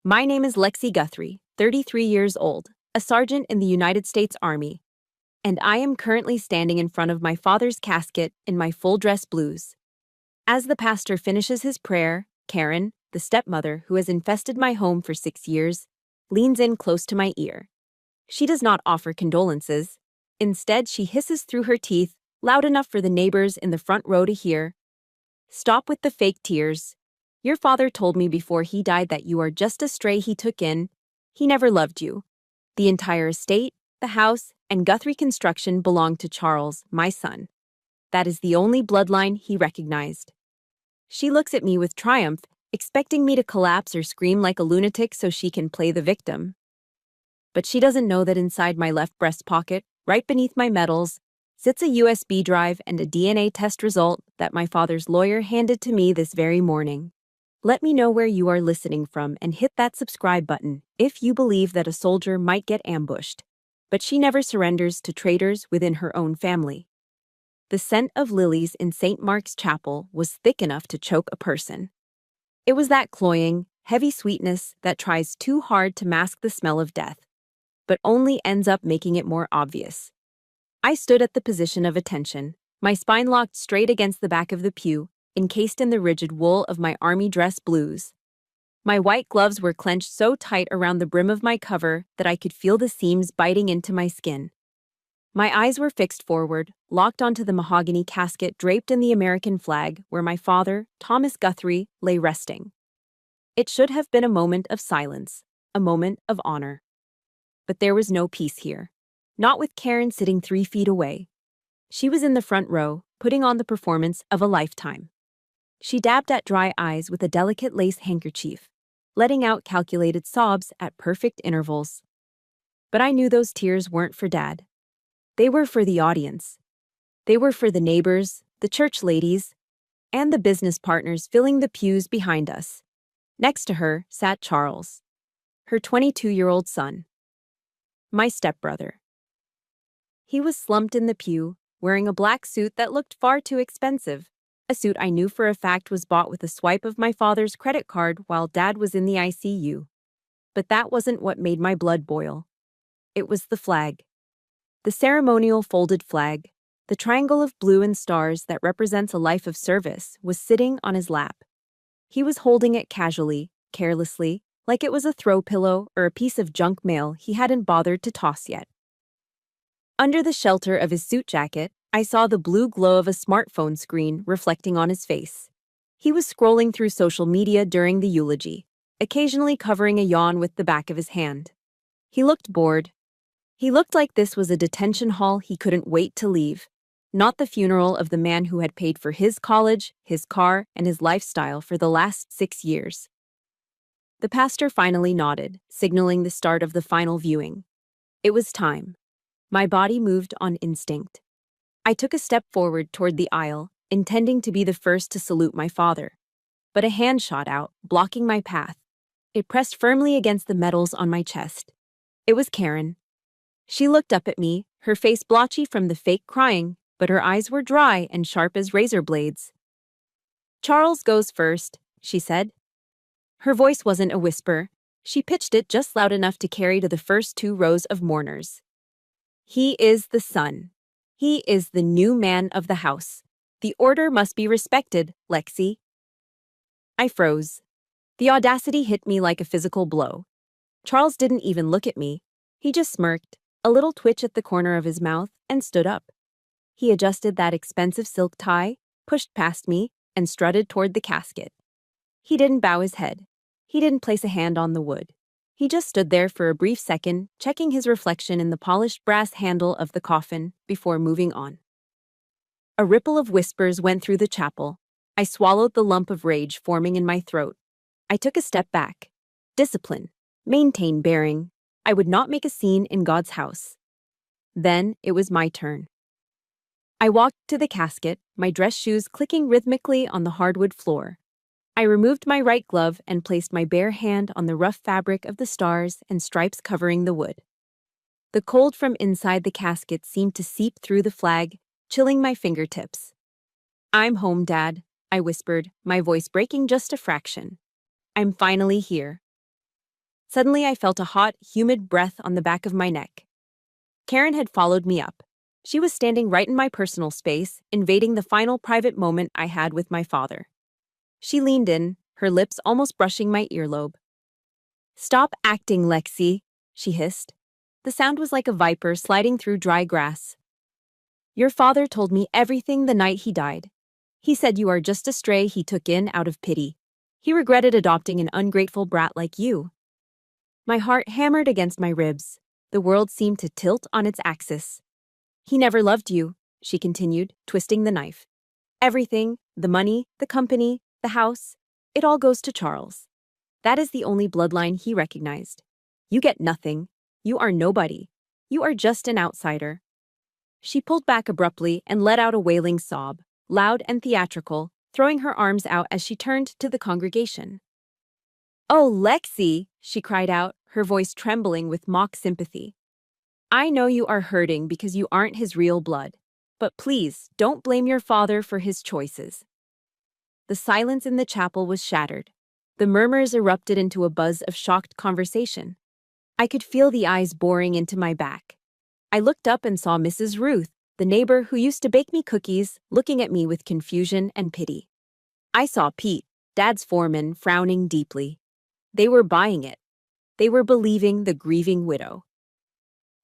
My name is Lexi Guthrie, 33 years old, a sergeant in the United States Army, and I am currently standing in front of my father's casket in my full dress blues. As the pastor finishes his prayer, Karen, the stepmother who has infested my home for 6 years, leans in close to my ear. She does not offer condolences. Instead, she hisses through her teeth, loud enough for the neighbors in the front row to hear. Stop with the fake tears. Your father told me before he died that you are just a stray he took in. He never loved you. The entire estate, the house, and Guthrie Construction belonged to Charles, my son. That is the only bloodline he recognized. She looks at me with triumph, expecting me to collapse or scream like a lunatic so she can play the victim. But she doesn't know that inside my left breast pocket, right beneath my medals, sits a USB drive and a DNA test result that my father's lawyer handed to me this very morning. Let me know where you are listening from and hit that subscribe button if you believe that a soldier might get ambushed. But she never surrenders to traitors within her own family. The scent of lilies in St. Mark's Chapel was thick enough to choke a person. It was that cloying, heavy sweetness that tries too hard to mask the smell of death, but only ends up making it more obvious. I stood at the position of attention, my spine locked straight against the back of the pew, encased in the rigid wool of my army dress blues. My white gloves were clenched so tight around the brim of my cover that I could feel the seams biting into my skin. My eyes were fixed forward, locked onto the mahogany casket draped in the American flag where my father, Thomas Guthrie, lay resting. It should have been a moment of silence, a moment of honor. But there was no peace here. Not with Karen sitting 3 feet away. She was in the front row, putting on the performance of a lifetime. She dabbed at dry eyes with a delicate lace handkerchief, letting out calculated sobs at perfect intervals. But I knew those tears weren't for Dad. They were for the audience. They were for the neighbors, the church ladies, and the business partners filling the pews behind us. Next to her sat Charles, her 22-year-old son, my stepbrother. He was slumped in the pew, wearing a black suit that looked far too expensive, a suit I knew for a fact was bought with a swipe of my father's credit card while Dad was in the ICU. But that wasn't what made my blood boil. It was the flag. The ceremonial folded flag, the triangle of blue and stars that represents a life of service, was sitting on his lap. He was holding it casually, carelessly, like it was a throw pillow or a piece of junk mail he hadn't bothered to toss yet. Under the shelter of his suit jacket, I saw the blue glow of a smartphone screen reflecting on his face. He was scrolling through social media during the eulogy, occasionally covering a yawn with the back of his hand. He looked bored. He looked like this was a detention hall he couldn't wait to leave, not the funeral of the man who had paid for his college, his car, and his lifestyle for the last 6 years. The pastor finally nodded, signaling the start of the final viewing. It was time. My body moved on instinct. I took a step forward toward the aisle, intending to be the first to salute my father. But a hand shot out, blocking my path. It pressed firmly against the medals on my chest. It was Karen. She looked up at me, her face blotchy from the fake crying, but her eyes were dry and sharp as razor blades. "Charles goes first," she said. Her voice wasn't a whisper. She pitched it just loud enough to carry to the first 2 rows of mourners. "He is the son. He is the new man of the house. The order must be respected, Lexi." I froze. The audacity hit me like a physical blow. Charles didn't even look at me. He just smirked, a little twitch at the corner of his mouth, and stood up. He adjusted that expensive silk tie, pushed past me, and strutted toward the casket. He didn't bow his head. He didn't place a hand on the wood. He just stood there for a brief second, checking his reflection in the polished brass handle of the coffin before moving on. A ripple of whispers went through the chapel. I swallowed the lump of rage forming in my throat. I took a step back. Discipline. Maintain bearing. I would not make a scene in God's house. Then it was my turn. I walked to the casket, my dress shoes clicking rhythmically on the hardwood floor. I removed my right glove and placed my bare hand on the rough fabric of the stars and stripes covering the wood. The cold from inside the casket seemed to seep through the flag, chilling my fingertips. "I'm home, Dad," I whispered, my voice breaking just a fraction. "I'm finally here." Suddenly, I felt a hot, humid breath on the back of my neck. Karen had followed me up. She was standing right in my personal space, invading the final private moment I had with my father. She leaned in, her lips almost brushing my earlobe. "Stop acting, Lexi," she hissed. The sound was like a viper sliding through dry grass. "Your father told me everything the night he died. He said you are just a stray he took in out of pity. He regretted adopting an ungrateful brat like you." My heart hammered against my ribs. The world seemed to tilt on its axis. "He never loved you," she continued, twisting the knife. "Everything, the money, the company, the house, it all goes to Charles. That is the only bloodline he recognized. You get nothing. You are nobody. You are just an outsider." She pulled back abruptly and let out a wailing sob, loud and theatrical, throwing her arms out as she turned to the congregation. "Oh, Lexi," she cried out, her voice trembling with mock sympathy. "I know you are hurting because you aren't his real blood. But please, don't blame your father for his choices." The silence in the chapel was shattered. The murmurs erupted into a buzz of shocked conversation. I could feel the eyes boring into my back. I looked up and saw Mrs. Ruth, the neighbor who used to bake me cookies, looking at me with confusion and pity. I saw Pete, Dad's foreman, frowning deeply. They were buying it. They were believing the grieving widow.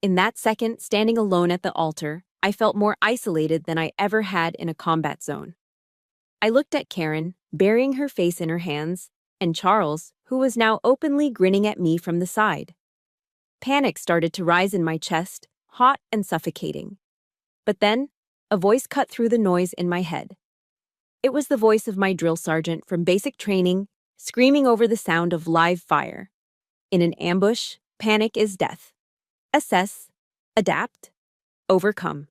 In that second, standing alone at the altar, I felt more isolated than I ever had in a combat zone. I looked at Karen, burying her face in her hands, and Charles, who was now openly grinning at me from the side. Panic started to rise in my chest, hot and suffocating. But then, a voice cut through the noise in my head. It was the voice of my drill sergeant from basic training, screaming over the sound of live fire. In an ambush, panic is death. Assess, adapt, overcome.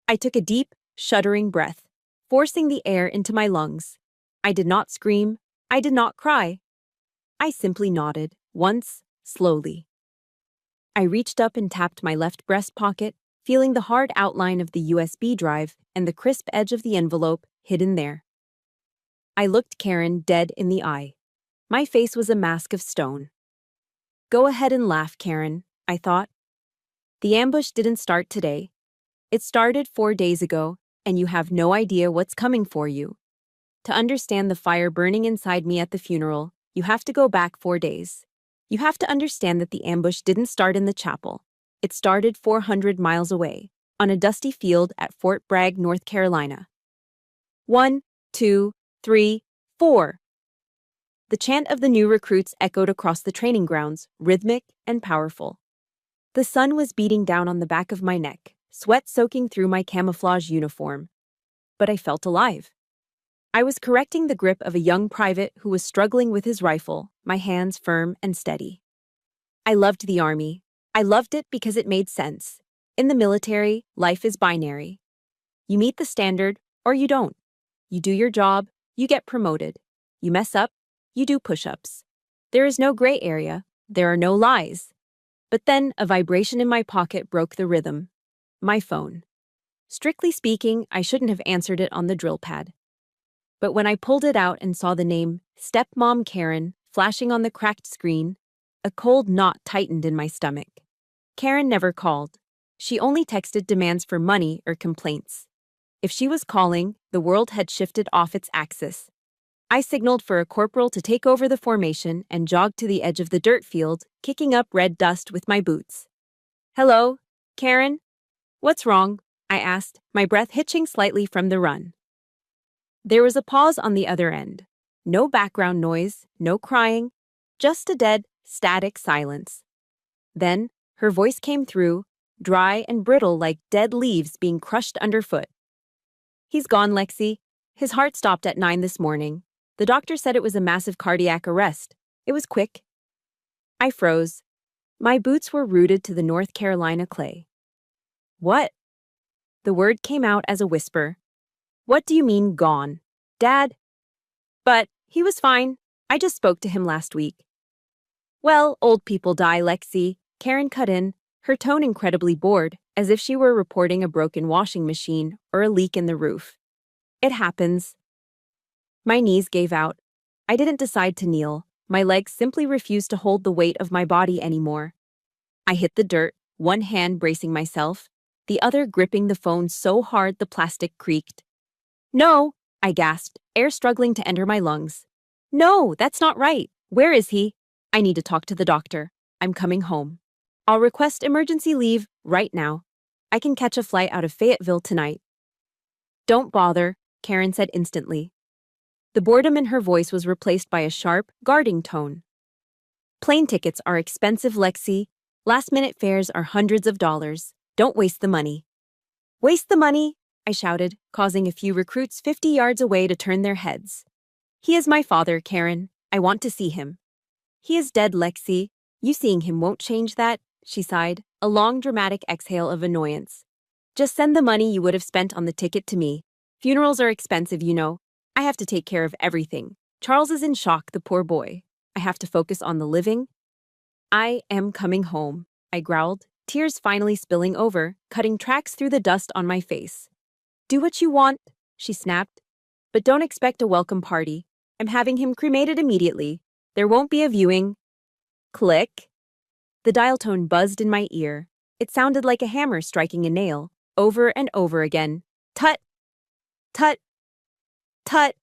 I took a deep, shuddering breath, forcing the air into my lungs. I did not scream. I did not cry. I simply nodded, once, slowly. I reached up and tapped my left breast pocket, feeling the hard outline of the USB drive and the crisp edge of the envelope hidden there. I looked Karen dead in the eye. My face was a mask of stone. "Go ahead and laugh, Karen," I thought. "The ambush didn't start today. It started 4 days ago, and you have no idea what's coming for you. To understand the fire burning inside me at the funeral, you have to go back 4 days. You have to understand that the ambush didn't start in the chapel. It started 400 miles away, on a dusty field at Fort Bragg, North Carolina. 1, 2, 3, 4. The chant of the new recruits echoed across the training grounds, rhythmic and powerful. The sun was beating down on the back of my neck, sweat soaking through my camouflage uniform. But I felt alive. I was correcting the grip of a young private who was struggling with his rifle, my hands firm and steady. I loved the Army. I loved it because it made sense. In the military, life is binary. You meet the standard, or you don't. You do your job, you get promoted. You mess up, you do push-ups. There is no gray area. There are no lies. But then a vibration in my pocket broke the rhythm. My phone. Strictly speaking, I shouldn't have answered it on the drill pad. But when I pulled it out and saw the name Stepmom Karen flashing on the cracked screen, a cold knot tightened in my stomach. Karen never called. She only texted demands for money or complaints. If she was calling, the world had shifted off its axis. I signaled for a corporal to take over the formation and jogged to the edge of the dirt field, kicking up red dust with my boots. "Hello, Karen? What's wrong?" I asked, my breath hitching slightly from the run. There was a pause on the other end. No background noise, no crying, just a dead, static silence. Then, her voice came through, dry and brittle like dead leaves being crushed underfoot. "He's gone, Lexi. His heart stopped at 9 this morning. The doctor said it was a massive cardiac arrest. It was quick." I froze. My boots were rooted to the North Carolina clay. "What?" The word came out as a whisper. "What do you mean, gone? Dad?" "But he was fine. I just spoke to him last week." "Well, old people die, Lexi," Karen cut in, her tone incredibly bored, as if she were reporting a broken washing machine or a leak in the roof. "It happens." My knees gave out. I didn't decide to kneel. My legs simply refused to hold the weight of my body anymore. I hit the dirt, one hand bracing myself, the other gripping the phone so hard the plastic creaked. No, I gasped, air struggling to enter my lungs. No, that's not right. Where is he? I need to talk to the doctor. I'm coming home. I'll request emergency leave right now. I can catch a flight out of Fayetteville tonight. Don't bother, Karen said instantly. The boredom in her voice was replaced by a sharp, guarding tone. Plane tickets are expensive, Lexi. Last-minute fares are hundreds of dollars. Don't waste the money. Waste the money, I shouted, causing a few recruits 50 yards away to turn their heads. He is my father, Karen. I want to see him. He is dead, Lexi. You seeing him won't change that, she sighed, a long dramatic exhale of annoyance. Just send the money you would have spent on the ticket to me. Funerals are expensive, you know. I have to take care of everything. Charles is in shock, the poor boy. I have to focus on the living. I am coming home, I growled, tears finally spilling over, cutting tracks through the dust on my face. Do what you want, she snapped. But don't expect a welcome party. I'm having him cremated immediately. There won't be a viewing. Click. The dial tone buzzed in my ear. It sounded like a hammer striking a nail, over and over again. Tut! Tut! Tut!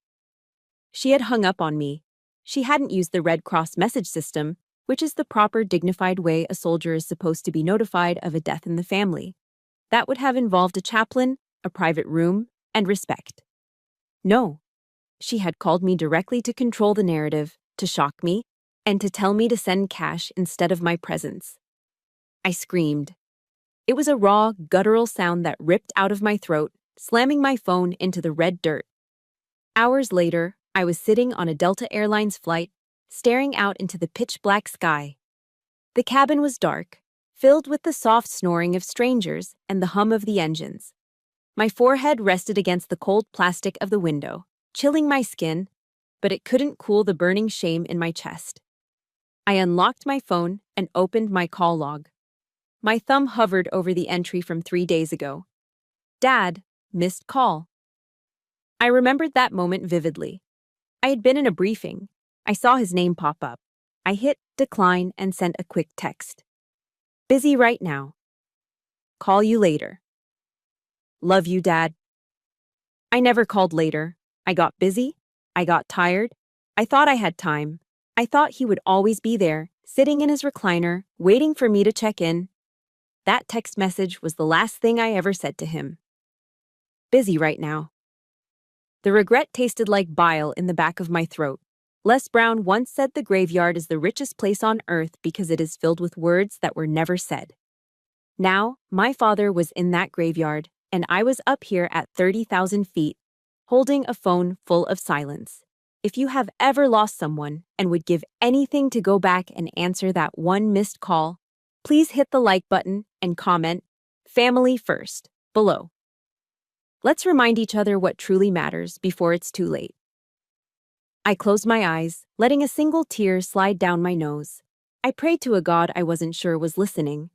She had hung up on me. She hadn't used the Red Cross message system, which is the proper, dignified way a soldier is supposed to be notified of a death in the family. That would have involved a chaplain, a private room, and respect. No. She had called me directly to control the narrative, to shock me, and to tell me to send cash instead of my presence. I screamed. It was a raw, guttural sound that ripped out of my throat, slamming my phone into the red dirt. Hours later, I was sitting on a Delta Airlines flight, staring out into the pitch-black sky. The cabin was dark, filled with the soft snoring of strangers and the hum of the engines. My forehead rested against the cold plastic of the window, chilling my skin, but it couldn't cool the burning shame in my chest. I unlocked my phone and opened my call log. My thumb hovered over the entry from 3 days ago. Dad, missed call. I remembered that moment vividly. I had been in a briefing. I saw his name pop up. I hit decline and sent a quick text. Busy right now. Call you later. Love you, Dad. I never called later. I got busy. I got tired. I thought I had time. I thought he would always be there, sitting in his recliner, waiting for me to check in. That text message was the last thing I ever said to him. Busy right now. The regret tasted like bile in the back of my throat. Les Brown once said the graveyard is the richest place on earth because it is filled with words that were never said. Now, my father was in that graveyard, and I was up here at 30,000 feet, holding a phone full of silence. If you have ever lost someone and would give anything to go back and answer that one missed call, please hit the like button and comment, "Family first," below. Let's remind each other what truly matters before it's too late. I closed my eyes, letting a single tear slide down my nose. I prayed to a God I wasn't sure was listening.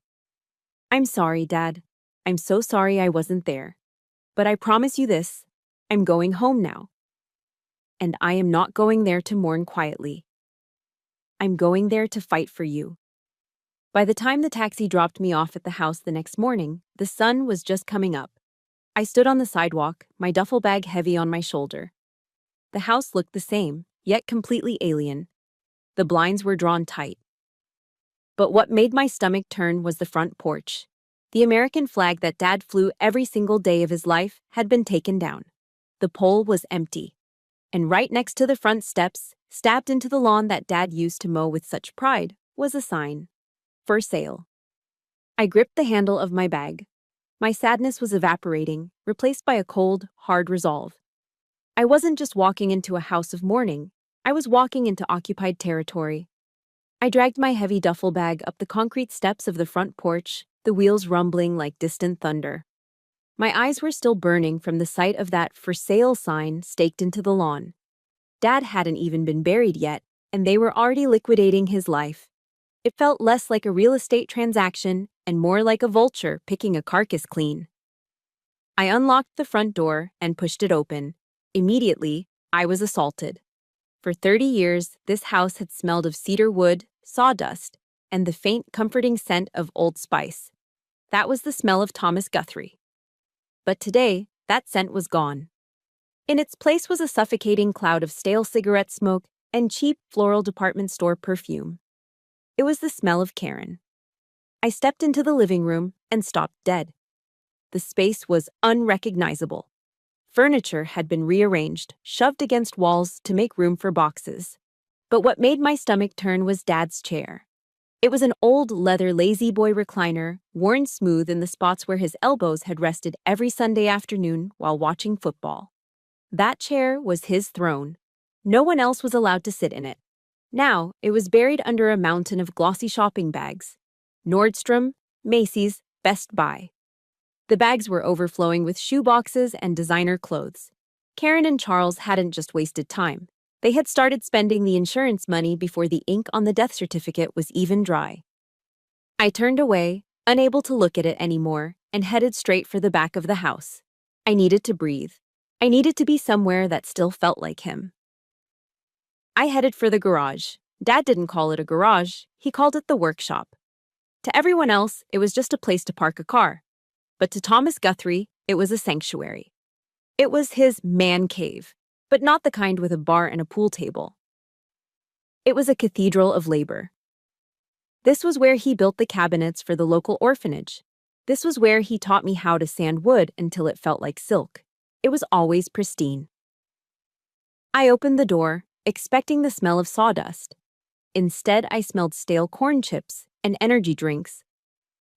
I'm sorry, Dad. I'm so sorry I wasn't there. But I promise you this, I'm going home now. And I am not going there to mourn quietly. I'm going there to fight for you. By the time the taxi dropped me off at the house the next morning, the sun was just coming up. I stood on the sidewalk, my duffel bag heavy on my shoulder. The house looked the same, yet completely alien. The blinds were drawn tight. But what made my stomach turn was the front porch. The American flag that Dad flew every single day of his life had been taken down. The pole was empty. And right next to the front steps, stabbed into the lawn that Dad used to mow with such pride, was a sign. For sale. I gripped the handle of my bag. My sadness was evaporating, replaced by a cold, hard resolve. I wasn't just walking into a house of mourning. I was walking into occupied territory. I dragged my heavy duffel bag up the concrete steps of the front porch, the wheels rumbling like distant thunder. My eyes were still burning from the sight of that "for sale" sign staked into the lawn. Dad hadn't even been buried yet, and they were already liquidating his life. It felt less like a real estate transaction and more like a vulture picking a carcass clean. I unlocked the front door and pushed it open. Immediately, I was assaulted. For 30 years, this house had smelled of cedar wood, sawdust, and the faint, comforting scent of Old Spice. That was the smell of Thomas Guthrie. But today, that scent was gone. In its place was a suffocating cloud of stale cigarette smoke and cheap floral department store perfume. It was the smell of Karen. I stepped into the living room and stopped dead. The space was unrecognizable. Furniture had been rearranged, shoved against walls to make room for boxes. But what made my stomach turn was Dad's chair. It was an old leather lazy-boy recliner, worn smooth in the spots where his elbows had rested every Sunday afternoon while watching football. That chair was his throne. No one else was allowed to sit in it. Now, it was buried under a mountain of glossy shopping bags. Nordstrom, Macy's, Best Buy. The bags were overflowing with shoeboxes and designer clothes. Karen and Charles hadn't just wasted time. They had started spending the insurance money before the ink on the death certificate was even dry. I turned away, unable to look at it anymore, and headed straight for the back of the house. I needed to breathe. I needed to be somewhere that still felt like him. I headed for the garage. Dad didn't call it a garage, he called it the workshop. To everyone else, it was just a place to park a car. But to Thomas Guthrie, it was a sanctuary. It was his man cave, but not the kind with a bar and a pool table. It was a cathedral of labor. This was where he built the cabinets for the local orphanage. This was where he taught me how to sand wood until it felt like silk. It was always pristine. I opened the door, expecting the smell of sawdust. Instead, I smelled stale corn chips and energy drinks.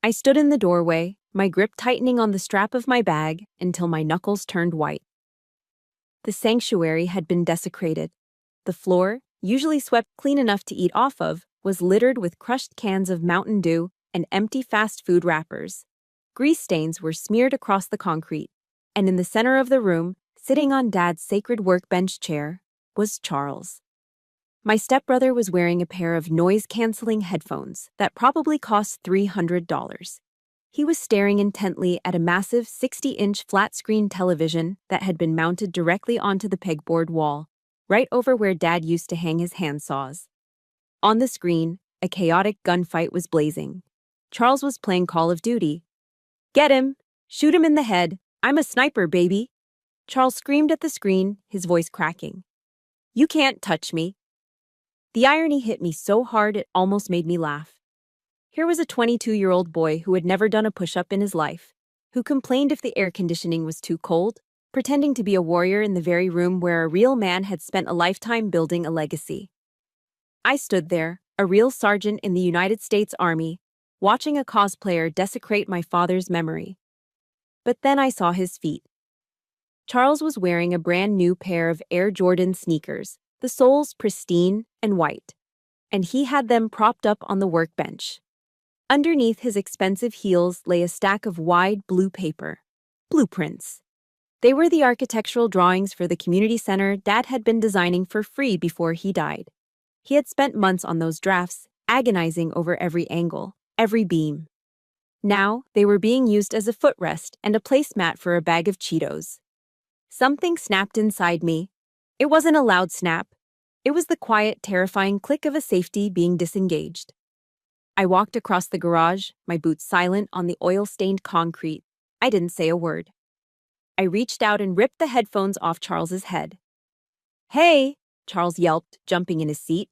I stood in the doorway, my grip tightening on the strap of my bag until my knuckles turned white. The sanctuary had been desecrated. The floor, usually swept clean enough to eat off of, was littered with crushed cans of Mountain Dew and empty fast food wrappers. Grease stains were smeared across the concrete, and in the center of the room, sitting on Dad's sacred workbench chair, was Charles. My stepbrother was wearing a pair of noise-canceling headphones that probably cost $300. He was staring intently at a massive 60-inch flat-screen television that had been mounted directly onto the pegboard wall, right over where Dad used to hang his handsaws. On the screen, a chaotic gunfight was blazing. Charles was playing Call of Duty. "Get him! Shoot him in the head! I'm a sniper, baby!" Charles screamed at the screen, his voice cracking. "You can't touch me." The irony hit me so hard it almost made me laugh. Here was a 22-year-old boy who had never done a push-up in his life, who complained if the air conditioning was too cold, pretending to be a warrior in the very room where a real man had spent a lifetime building a legacy. I stood there, a real sergeant in the United States Army, watching a cosplayer desecrate my father's memory. But then I saw his feet. Charles was wearing a brand new pair of Air Jordan sneakers, the soles pristine and white, and he had them propped up on the workbench. Underneath his expensive heels lay a stack of wide blue paper, blueprints. They were the architectural drawings for the community center Dad had been designing for free before he died. He had spent months on those drafts, agonizing over every angle, every beam. Now, they were being used as a footrest and a placemat for a bag of Cheetos. Something snapped inside me. It wasn't a loud snap. It was the quiet, terrifying click of a safety being disengaged. I walked across the garage, my boots silent on the oil-stained concrete. I didn't say a word. I reached out and ripped the headphones off Charles's head. "Hey!" Charles yelped, jumping in his seat.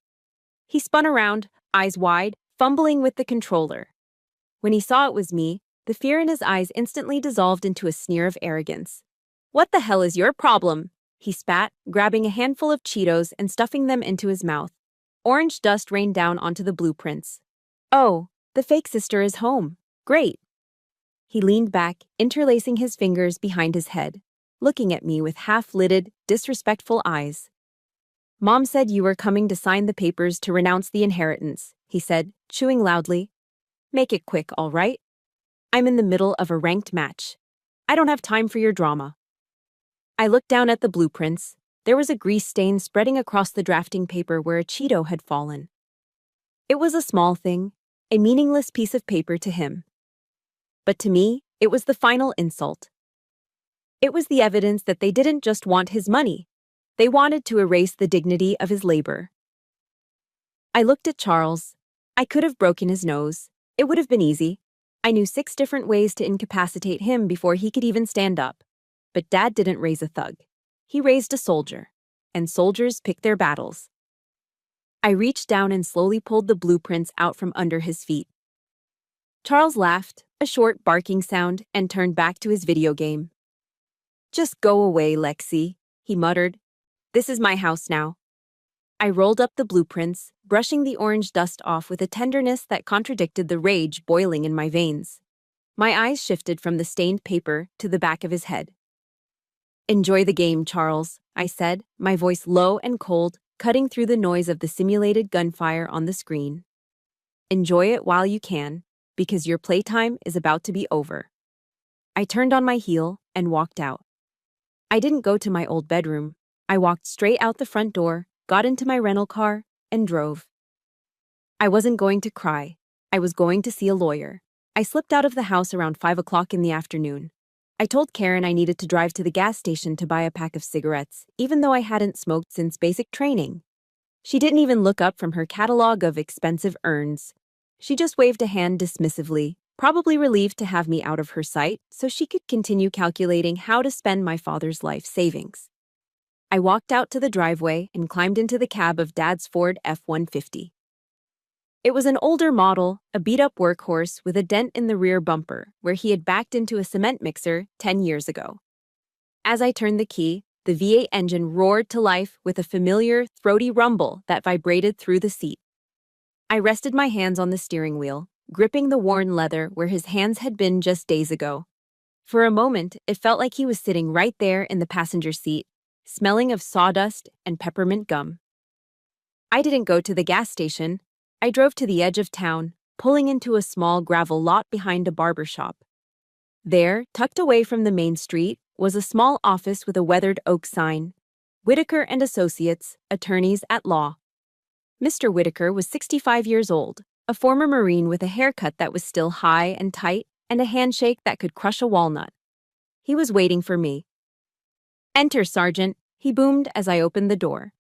He spun around, eyes wide, fumbling with the controller. When he saw it was me, the fear in his eyes instantly dissolved into a sneer of arrogance. "What the hell is your problem?" He spat, grabbing a handful of Cheetos and stuffing them into his mouth. Orange dust rained down onto the blueprints. "Oh, the fake sister is home. Great." He leaned back, interlacing his fingers behind his head, looking at me with half-lidded, disrespectful eyes. "Mom said you were coming to sign the papers to renounce the inheritance," he said, chewing loudly. "Make it quick, all right? I'm in the middle of a ranked match. I don't have time for your drama." I looked down at the blueprints. There was a grease stain spreading across the drafting paper where a Cheeto had fallen. It was a small thing, a meaningless piece of paper to him. But to me, it was the final insult. It was the evidence that they didn't just want his money. They wanted to erase the dignity of his labor. I looked at Charles. I could have broken his nose. It would have been easy. I knew 6 different ways to incapacitate him before he could even stand up. But Dad didn't raise a thug. He raised a soldier. And soldiers pick their battles. I reached down and slowly pulled the blueprints out from under his feet. Charles laughed, a short barking sound, and turned back to his video game. "Just go away, Lexi," he muttered. "This is my house now." I rolled up the blueprints, brushing the orange dust off with a tenderness that contradicted the rage boiling in my veins. My eyes shifted from the stained paper to the back of his head. "Enjoy the game, Charles," I said, my voice low and cold, cutting through the noise of the simulated gunfire on the screen. "Enjoy it while you can, because your playtime is about to be over." I turned on my heel and walked out. I didn't go to my old bedroom. I walked straight out the front door, got into my rental car, and drove. I wasn't going to cry. I was going to see a lawyer. I slipped out of the house around 5 o'clock in the afternoon. I told Karen I needed to drive to the gas station to buy a pack of cigarettes, even though I hadn't smoked since basic training. She didn't even look up from her catalog of expensive urns. She just waved a hand dismissively, probably relieved to have me out of her sight so she could continue calculating how to spend my father's life savings. I walked out to the driveway and climbed into the cab of Dad's Ford F-150. It was an older model, a beat-up workhorse with a dent in the rear bumper where he had backed into a cement mixer 10 years ago. As I turned the key, the V8 engine roared to life with a familiar, throaty rumble that vibrated through the seat. I rested my hands on the steering wheel, gripping the worn leather where his hands had been just days ago. For a moment, it felt like he was sitting right there in the passenger seat, smelling of sawdust and peppermint gum. I didn't go to the gas station. I drove to the edge of town, pulling into a small gravel lot behind a barber shop. There, tucked away from the main street, was a small office with a weathered oak sign. Whitaker and Associates, attorneys at law. Mr. Whitaker was 65 years old, a former Marine with a haircut that was still high and tight and a handshake that could crush a walnut. He was waiting for me. "Enter, Sergeant," he boomed as I opened the door.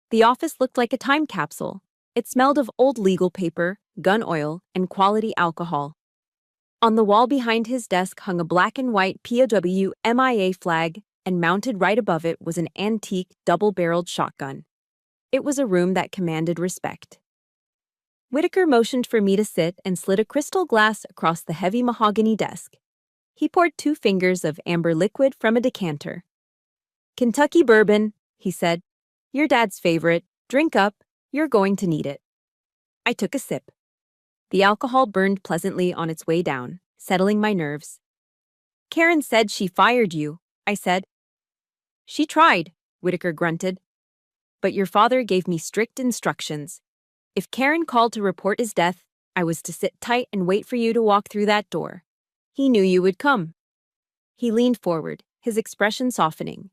The office looked like a time capsule. It smelled of old legal paper, gun oil, and quality alcohol. On the wall behind his desk hung a black and white POW MIA flag, and mounted right above it was an antique double-barreled shotgun. It was a room that commanded respect. Whitaker motioned for me to sit and slid a crystal glass across the heavy mahogany desk. He poured 2 fingers of amber liquid from a decanter. "Kentucky bourbon," he said. "Your dad's favorite. Drink up. You're going to need it." I took a sip. The alcohol burned pleasantly on its way down, settling my nerves. "Karen said she fired you," I said. "She tried," Whitaker grunted. "But your father gave me strict instructions. If Karen called to report his death, I was to sit tight and wait for you to walk through that door. He knew you would come." He leaned forward, his expression softening.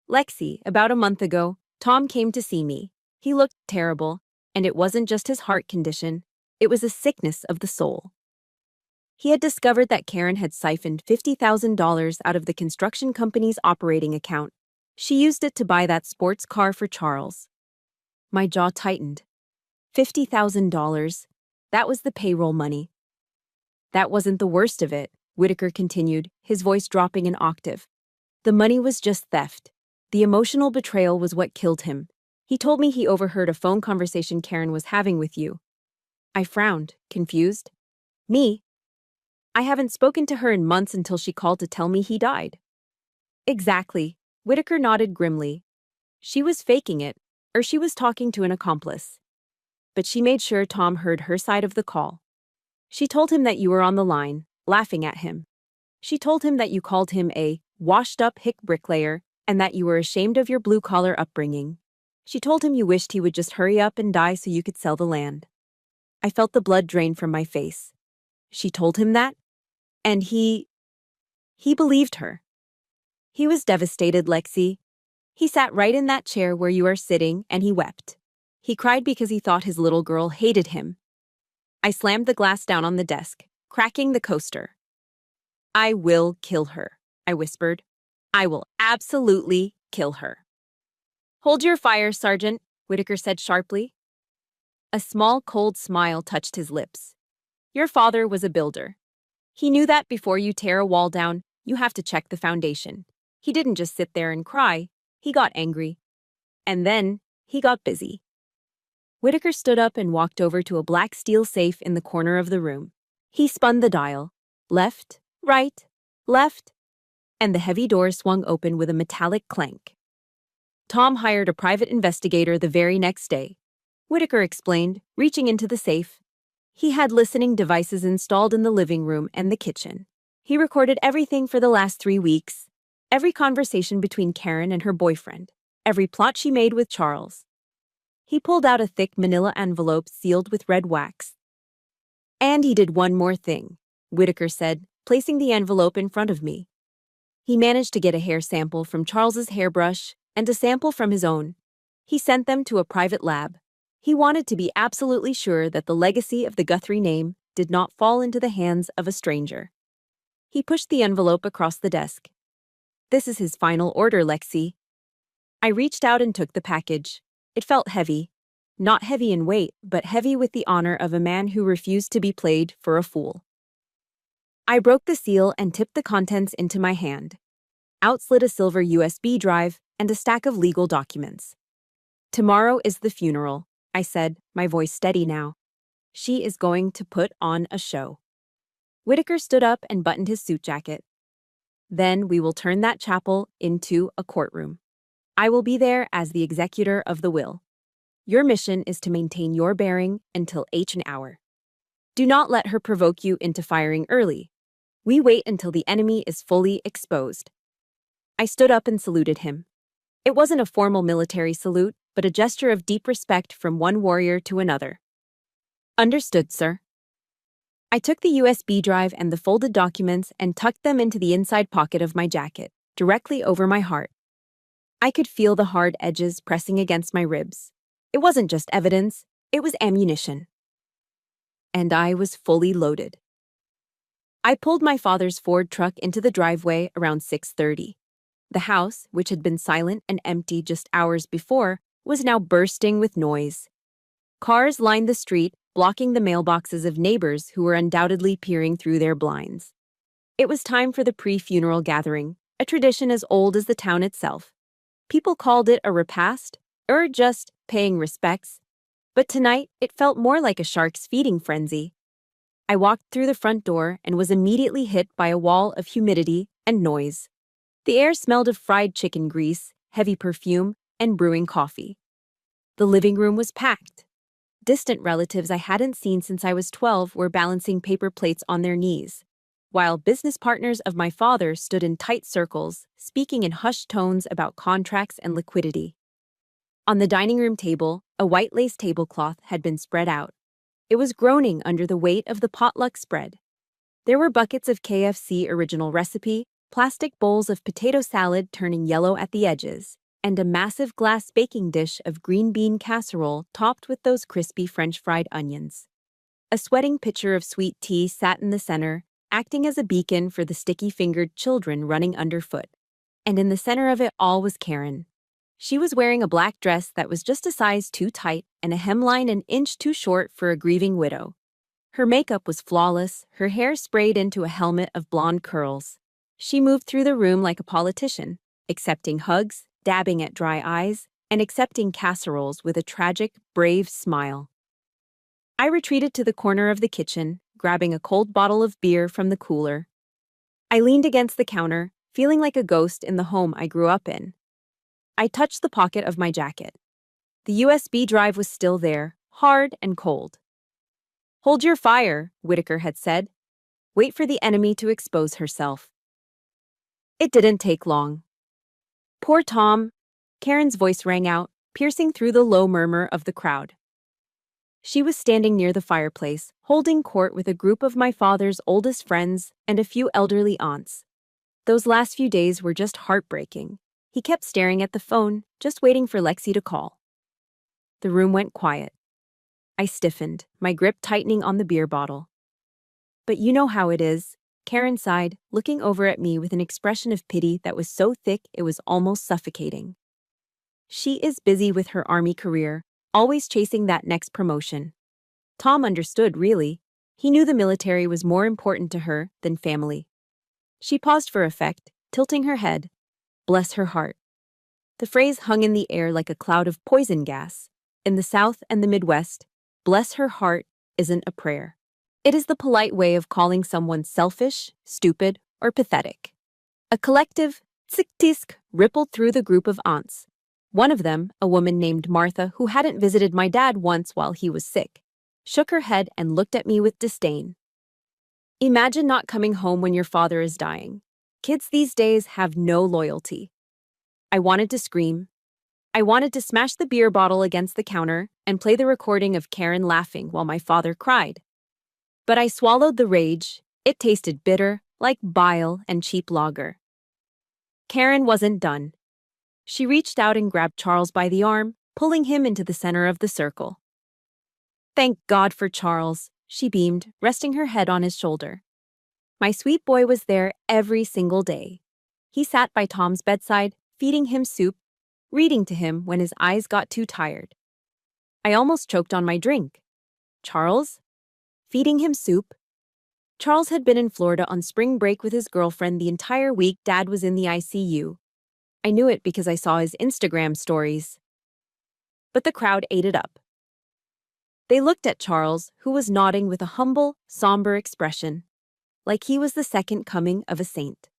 "Lexi, about a month ago, Tom came to see me. He looked terrible, and it wasn't just his heart condition. It was a sickness of the soul. He had discovered that Karen had siphoned $50,000 out of the construction company's operating account. She used it to buy that sports car for Charles." My jaw tightened. $50,000. That was the payroll money. "That wasn't the worst of it," Whitaker continued, his voice dropping an octave. "The money was just theft. The emotional betrayal was what killed him. He told me he overheard a phone conversation Karen was having with you." I frowned, confused. "Me? I haven't spoken to her in months until she called to tell me he died." "Exactly," Whitaker nodded grimly. "She was faking it, or she was talking to an accomplice. But she made sure Tom heard her side of the call. She told him that you were on the line, laughing at him. She told him that you called him a washed-up hick bricklayer and that you were ashamed of your blue-collar upbringing. She told him you wished he would just hurry up and die so you could sell the land." I felt the blood drain from my face. She told him that? And he believed her. He was devastated, Lexi. He sat right in that chair where you are sitting, and he wept. He cried because he thought his little girl hated him. I slammed the glass down on the desk, cracking the coaster. "I will kill her," I whispered. "I will absolutely kill her." Hold your fire, Sergeant, Whitaker said sharply. A small, cold smile touched his lips. Your father was a builder. He knew that before you tear a wall down, you have to check the foundation. He didn't just sit there and cry. He got angry. And then, he got busy. Whitaker stood up and walked over to a black steel safe in the corner of the room. He spun the dial. Left, right, left, and the heavy door swung open with a metallic clank. Tom hired a private investigator the very next day, Whitaker explained, reaching into the safe. He had listening devices installed in the living room and the kitchen. He recorded everything for the last 3 weeks, every conversation between Karen and her boyfriend, every plot she made with Charles. He pulled out a thick manila envelope sealed with red wax. And he did one more thing, Whitaker said, placing the envelope in front of me. He managed to get a hair sample from Charles's hairbrush and a sample from his own. He sent them to a private lab. He wanted to be absolutely sure that the legacy of the Guthrie name did not fall into the hands of a stranger. He pushed the envelope across the desk. This is his final order, Lexi. I reached out and took the package. It felt heavy. Not heavy in weight, but heavy with the honor of a man who refused to be played for a fool. I broke the seal and tipped the contents into my hand. Out slid a silver USB drive and a stack of legal documents. Tomorrow is the funeral, I said, my voice steady now. She is going to put on a show. Whitaker stood up and buttoned his suit jacket. Then we will turn that chapel into a courtroom. I will be there as the executor of the will. Your mission is to maintain your bearing until an hour. Do not let her provoke you into firing early. We wait until the enemy is fully exposed. I stood up and saluted him. It wasn't a formal military salute, but a gesture of deep respect from one warrior to another. Understood, sir. I took the USB drive and the folded documents and tucked them into the inside pocket of my jacket, directly over my heart. I could feel the hard edges pressing against my ribs. It wasn't just evidence, it was ammunition. And I was fully loaded. I pulled my father's Ford truck into the driveway around 6:30. The house, which had been silent and empty just hours before, was now bursting with noise. Cars lined the street, blocking the mailboxes of neighbors who were undoubtedly peering through their blinds. It was time for the pre-funeral gathering, a tradition as old as the town itself. People called it a repast, or just paying respects, but tonight it felt more like a shark's feeding frenzy. I walked through the front door and was immediately hit by a wall of humidity and noise. The air smelled of fried chicken grease, heavy perfume, and brewing coffee. The living room was packed. Distant relatives I hadn't seen since I was 12 were balancing paper plates on their knees, while business partners of my father stood in tight circles, speaking in hushed tones about contracts and liquidity. On the dining room table, a white lace tablecloth had been spread out. It was groaning under the weight of the potluck spread. There were buckets of KFC original recipe, plastic bowls of potato salad turning yellow at the edges, and a massive glass baking dish of green bean casserole topped with those crispy French fried onions. A sweating pitcher of sweet tea sat in the center, acting as a beacon for the sticky-fingered children running underfoot. And in the center of it all was Karen. She was wearing a black dress that was just a size too tight and a hemline an inch too short for a grieving widow. Her makeup was flawless, her hair sprayed into a helmet of blonde curls. She moved through the room like a politician, accepting hugs, dabbing at dry eyes, and accepting casseroles with a tragic, brave smile. I retreated to the corner of the kitchen, grabbing a cold bottle of beer from the cooler. I leaned against the counter, feeling like a ghost in the home I grew up in. I touched the pocket of my jacket. The USB drive was still there, hard and cold. Hold your fire, Whitaker had said. Wait for the enemy to expose herself. It didn't take long. Poor Tom, Karen's voice rang out, piercing through the low murmur of the crowd. She was standing near the fireplace, holding court with a group of my father's oldest friends and a few elderly aunts. Those last few days were just heartbreaking. He kept staring at the phone, just waiting for Lexi to call. The room went quiet. I stiffened, my grip tightening on the beer bottle. But you know how it is, Karen sighed, looking over at me with an expression of pity that was so thick it was almost suffocating. She is busy with her army career, always chasing that next promotion. Tom understood, really. He knew the military was more important to her than family. She paused for effect, tilting her head. Bless her heart. The phrase hung in the air like a cloud of poison gas. In the South and the Midwest, bless her heart isn't a prayer. It is the polite way of calling someone selfish, stupid, or pathetic. A collective tisk rippled through the group of aunts. One of them, a woman named Martha who hadn't visited my dad once while he was sick, shook her head and looked at me with disdain. Imagine not coming home when your father is dying. Kids these days have no loyalty. I wanted to scream. I wanted to smash the beer bottle against the counter and play the recording of Karen laughing while my father cried. But I swallowed the rage. It tasted bitter, like bile and cheap lager. Karen wasn't done. She reached out and grabbed Charles by the arm, pulling him into the center of the circle. Thank God for Charles, she beamed, resting her head on his shoulder. My sweet boy was there every single day. He sat by Tom's bedside, feeding him soup, reading to him when his eyes got too tired. I almost choked on my drink. Charles? Feeding him soup? Charles had been in Florida on spring break with his girlfriend the entire week Dad was in the ICU. I knew it because I saw his Instagram stories. But the crowd ate it up. They looked at Charles, who was nodding with a humble, somber expression, like he was the second coming of a saint.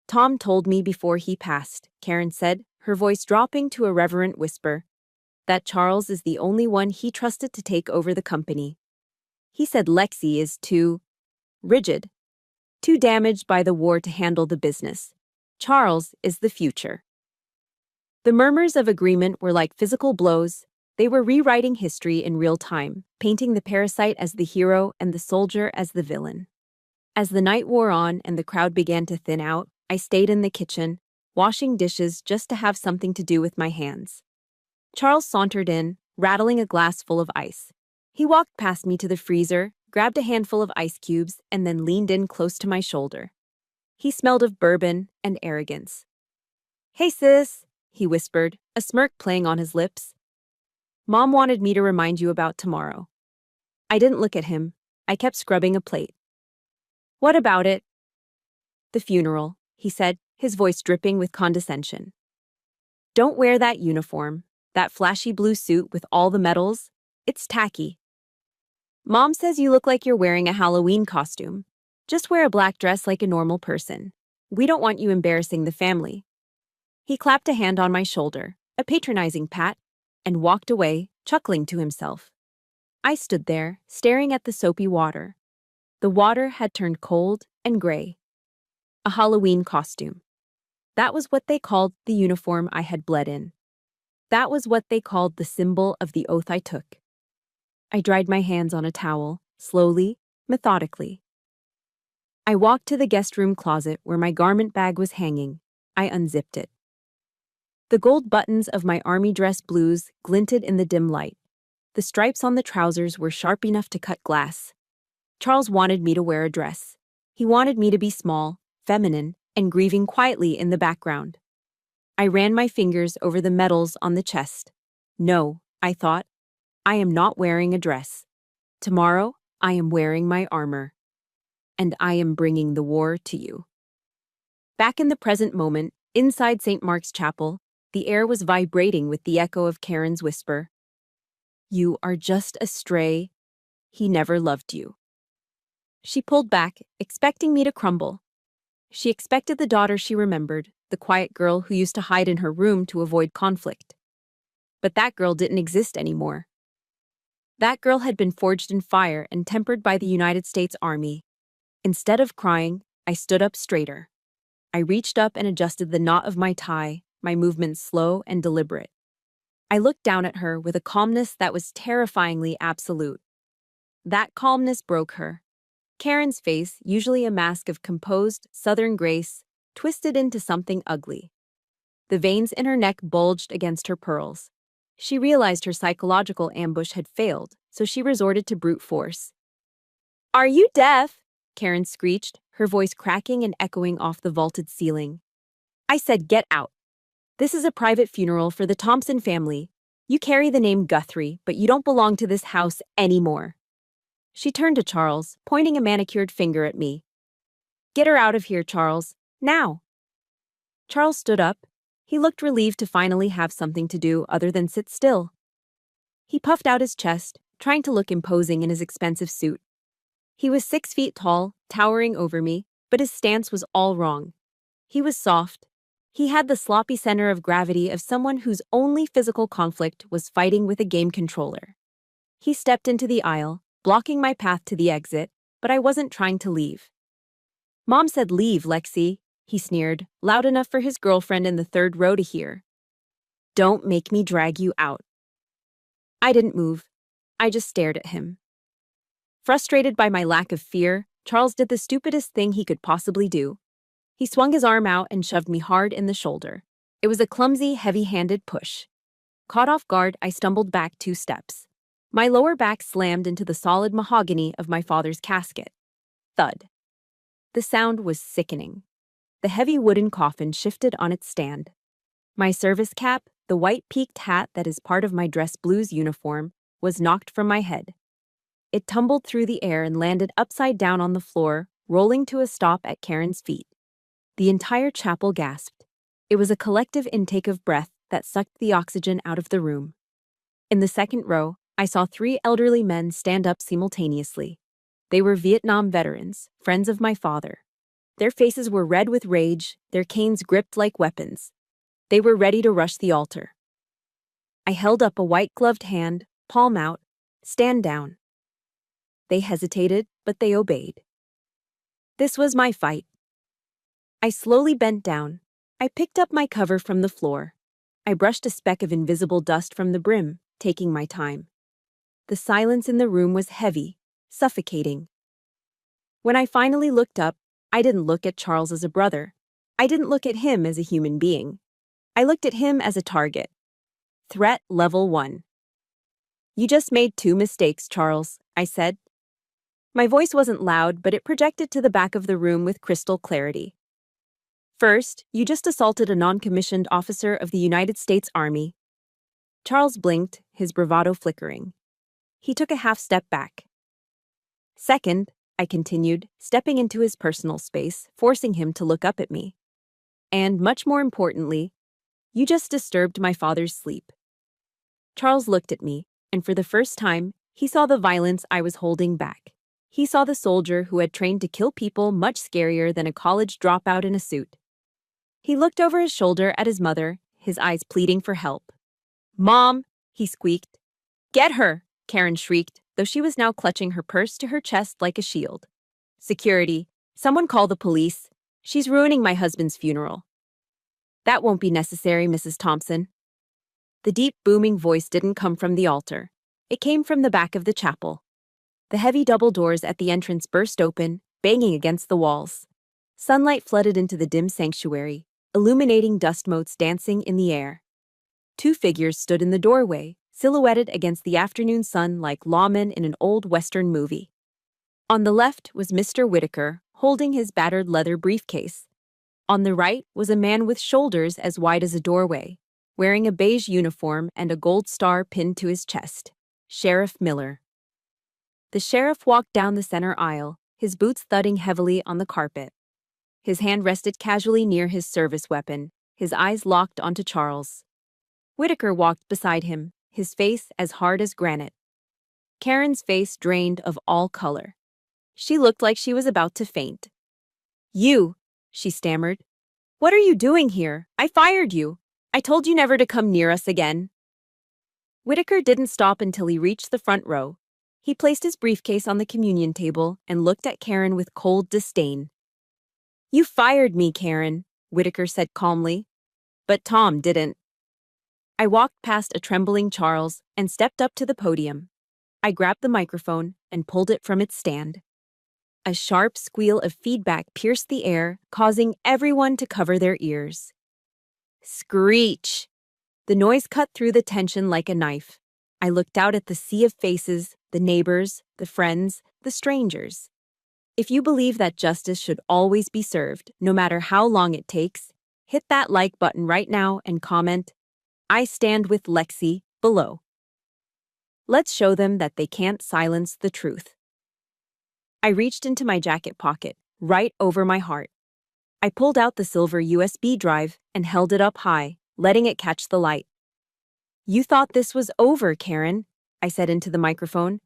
Tom told me before he passed, Karen said, her voice dropping to a reverent whisper, that Charles is the only one he trusted to take over the company. He said Lexi is too rigid, too damaged by the war to handle the business. Charles is the future. The murmurs of agreement were like physical blows. They were rewriting history in real time, painting the parasite as the hero and the soldier as the villain. As the night wore on and the crowd began to thin out, I stayed in the kitchen, washing dishes just to have something to do with my hands. Charles sauntered in, rattling a glass full of ice. He walked past me to the freezer, grabbed a handful of ice cubes, and then leaned in close to my shoulder. He smelled of bourbon and arrogance. Hey sis, he whispered, a smirk playing on his lips. Mom wanted me to remind you about tomorrow. I didn't look at him. I kept scrubbing a plate. What about it? The funeral, he said, his voice dripping with condescension. Don't wear that uniform, that flashy blue suit with all the medals. It's tacky. Mom says you look like you're wearing a Halloween costume. Just wear a black dress like a normal person. We don't want you embarrassing the family. He clapped a hand on my shoulder, a patronizing pat, and walked away, chuckling to himself. I stood there, staring at the soapy water. The water had turned cold and gray. A Halloween costume. That was what they called the uniform I had bled in. That was what they called the symbol of the oath I took. I dried my hands on a towel, slowly, methodically. I walked to the guest room closet where my garment bag was hanging. I unzipped it. The gold buttons of my army dress blues glinted in the dim light. The stripes on the trousers were sharp enough to cut glass. Charles wanted me to wear a dress. He wanted me to be small, feminine, and grieving quietly in the background. I ran my fingers over the medals on the chest. No, I thought, I am not wearing a dress. Tomorrow, I am wearing my armor. And I am bringing the war to you. Back in the present moment, inside St. Mark's Chapel, the air was vibrating with the echo of Karen's whisper. You are just a stray. He never loved you. She pulled back, expecting me to crumble. She expected the daughter she remembered, the quiet girl who used to hide in her room to avoid conflict. But that girl didn't exist anymore. That girl had been forged in fire and tempered by the United States Army. Instead of crying, I stood up straighter. I reached up and adjusted the knot of my tie, my movements slow and deliberate. I looked down at her with a calmness that was terrifyingly absolute. That calmness broke her. Karen's face, usually a mask of composed, southern grace, twisted into something ugly. The veins in her neck bulged against her pearls. She realized her psychological ambush had failed, so she resorted to brute force. Are you deaf? Karen screeched, her voice cracking and echoing off the vaulted ceiling. I said get out. This is a private funeral for the Thompson family. You carry the name Guthrie, but you don't belong to this house anymore." She turned to Charles, pointing a manicured finger at me. "Get her out of here, Charles. Now." Charles stood up. He looked relieved to finally have something to do other than sit still. He puffed out his chest, trying to look imposing in his expensive suit. He was 6 feet tall, towering over me, but his stance was all wrong. He was soft. He had the sloppy center of gravity of someone whose only physical conflict was fighting with a game controller. He stepped into the aisle, blocking my path to the exit, but I wasn't trying to leave. "Mom said leave, Lexi," he sneered, loud enough for his girlfriend in the third row to hear. "Don't make me drag you out." I didn't move. I just stared at him. Frustrated by my lack of fear, Charles did the stupidest thing he could possibly do. He swung his arm out and shoved me hard in the shoulder. It was a clumsy, heavy-handed push. Caught off guard, I stumbled back 2 steps. My lower back slammed into the solid mahogany of my father's casket. Thud. The sound was sickening. The heavy wooden coffin shifted on its stand. My service cap, the white peaked hat that is part of my dress blues uniform, was knocked from my head. It tumbled through the air and landed upside down on the floor, rolling to a stop at Karen's feet. The entire chapel gasped. It was a collective intake of breath that sucked the oxygen out of the room. In the second row, I saw 3 elderly men stand up simultaneously. They were Vietnam veterans, friends of my father. Their faces were red with rage, their canes gripped like weapons. They were ready to rush the altar. I held up a white-gloved hand, palm out, "Stand down." They hesitated, but they obeyed. This was my fight. I slowly bent down. I picked up my cover from the floor. I brushed a speck of invisible dust from the brim, taking my time. The silence in the room was heavy, suffocating. When I finally looked up, I didn't look at Charles as a brother. I didn't look at him as a human being. I looked at him as a target. Threat level 1. "You just made 2 mistakes, Charles," I said. My voice wasn't loud, but it projected to the back of the room with crystal clarity. "First, you just assaulted a non-commissioned officer of the United States Army." Charles blinked, his bravado flickering. He took a half step back. "Second," I continued, stepping into his personal space, forcing him to look up at me. "And much more importantly, you just disturbed my father's sleep." Charles looked at me, and for the first time, he saw the violence I was holding back. He saw the soldier who had trained to kill people much scarier than a college dropout in a suit. He looked over his shoulder at his mother, his eyes pleading for help. "Mom," he squeaked. "Get her," Karen shrieked, though she was now clutching her purse to her chest like a shield. "Security. Someone call the police. She's ruining my husband's funeral." "That won't be necessary, Mrs. Thompson." The deep, booming voice didn't come from the altar. It came from the back of the chapel. The heavy double doors at the entrance burst open, banging against the walls. Sunlight flooded into the dim sanctuary, illuminating dust motes dancing in the air. 2 figures stood in the doorway, silhouetted against the afternoon sun like lawmen in an old Western movie. On the left was Mr. Whitaker, holding his battered leather briefcase. On the right was a man with shoulders as wide as a doorway, wearing a beige uniform and a gold star pinned to his chest. Sheriff Miller. The sheriff walked down the center aisle, his boots thudding heavily on the carpet. His hand rested casually near his service weapon, his eyes locked onto Charles. Whitaker walked beside him, his face as hard as granite. Karen's face drained of all color. She looked like she was about to faint. "You," she stammered. "What are you doing here? I fired you. I told you never to come near us again." Whitaker didn't stop until he reached the front row. He placed his briefcase on the communion table and looked at Karen with cold disdain. "You fired me, Karen," Whitaker said calmly. "But Tom didn't." I walked past a trembling Charles and stepped up to the podium. I grabbed the microphone and pulled it from its stand. A sharp squeal of feedback pierced the air, causing everyone to cover their ears. Screech! The noise cut through the tension like a knife. I looked out at the sea of faces, the neighbors, the friends, the strangers. If you believe that justice should always be served, no matter how long it takes, hit that like button right now and comment, "I stand with Lexi," below. Let's show them that they can't silence the truth. I reached into my jacket pocket, right over my heart. I pulled out the silver USB drive and held it up high, letting it catch the light. "You thought this was over, Karen," I said into the microphone.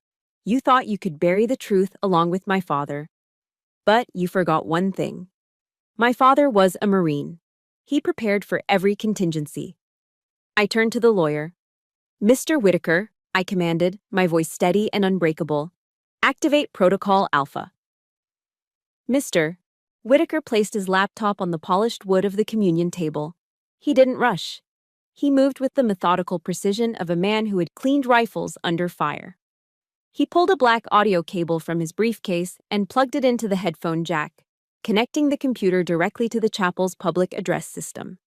"You thought you could bury the truth along with my father. But you forgot one thing. My father was a Marine. He prepared for every contingency." I turned to the lawyer. "Mr. Whitaker," I commanded, my voice steady and unbreakable, "activate Protocol Alpha." Mr. Whitaker placed his laptop on the polished wood of the communion table. He didn't rush. He moved with the methodical precision of a man who had cleaned rifles under fire. He pulled a black audio cable from his briefcase and plugged it into the headphone jack, connecting the computer directly to the chapel's public address system.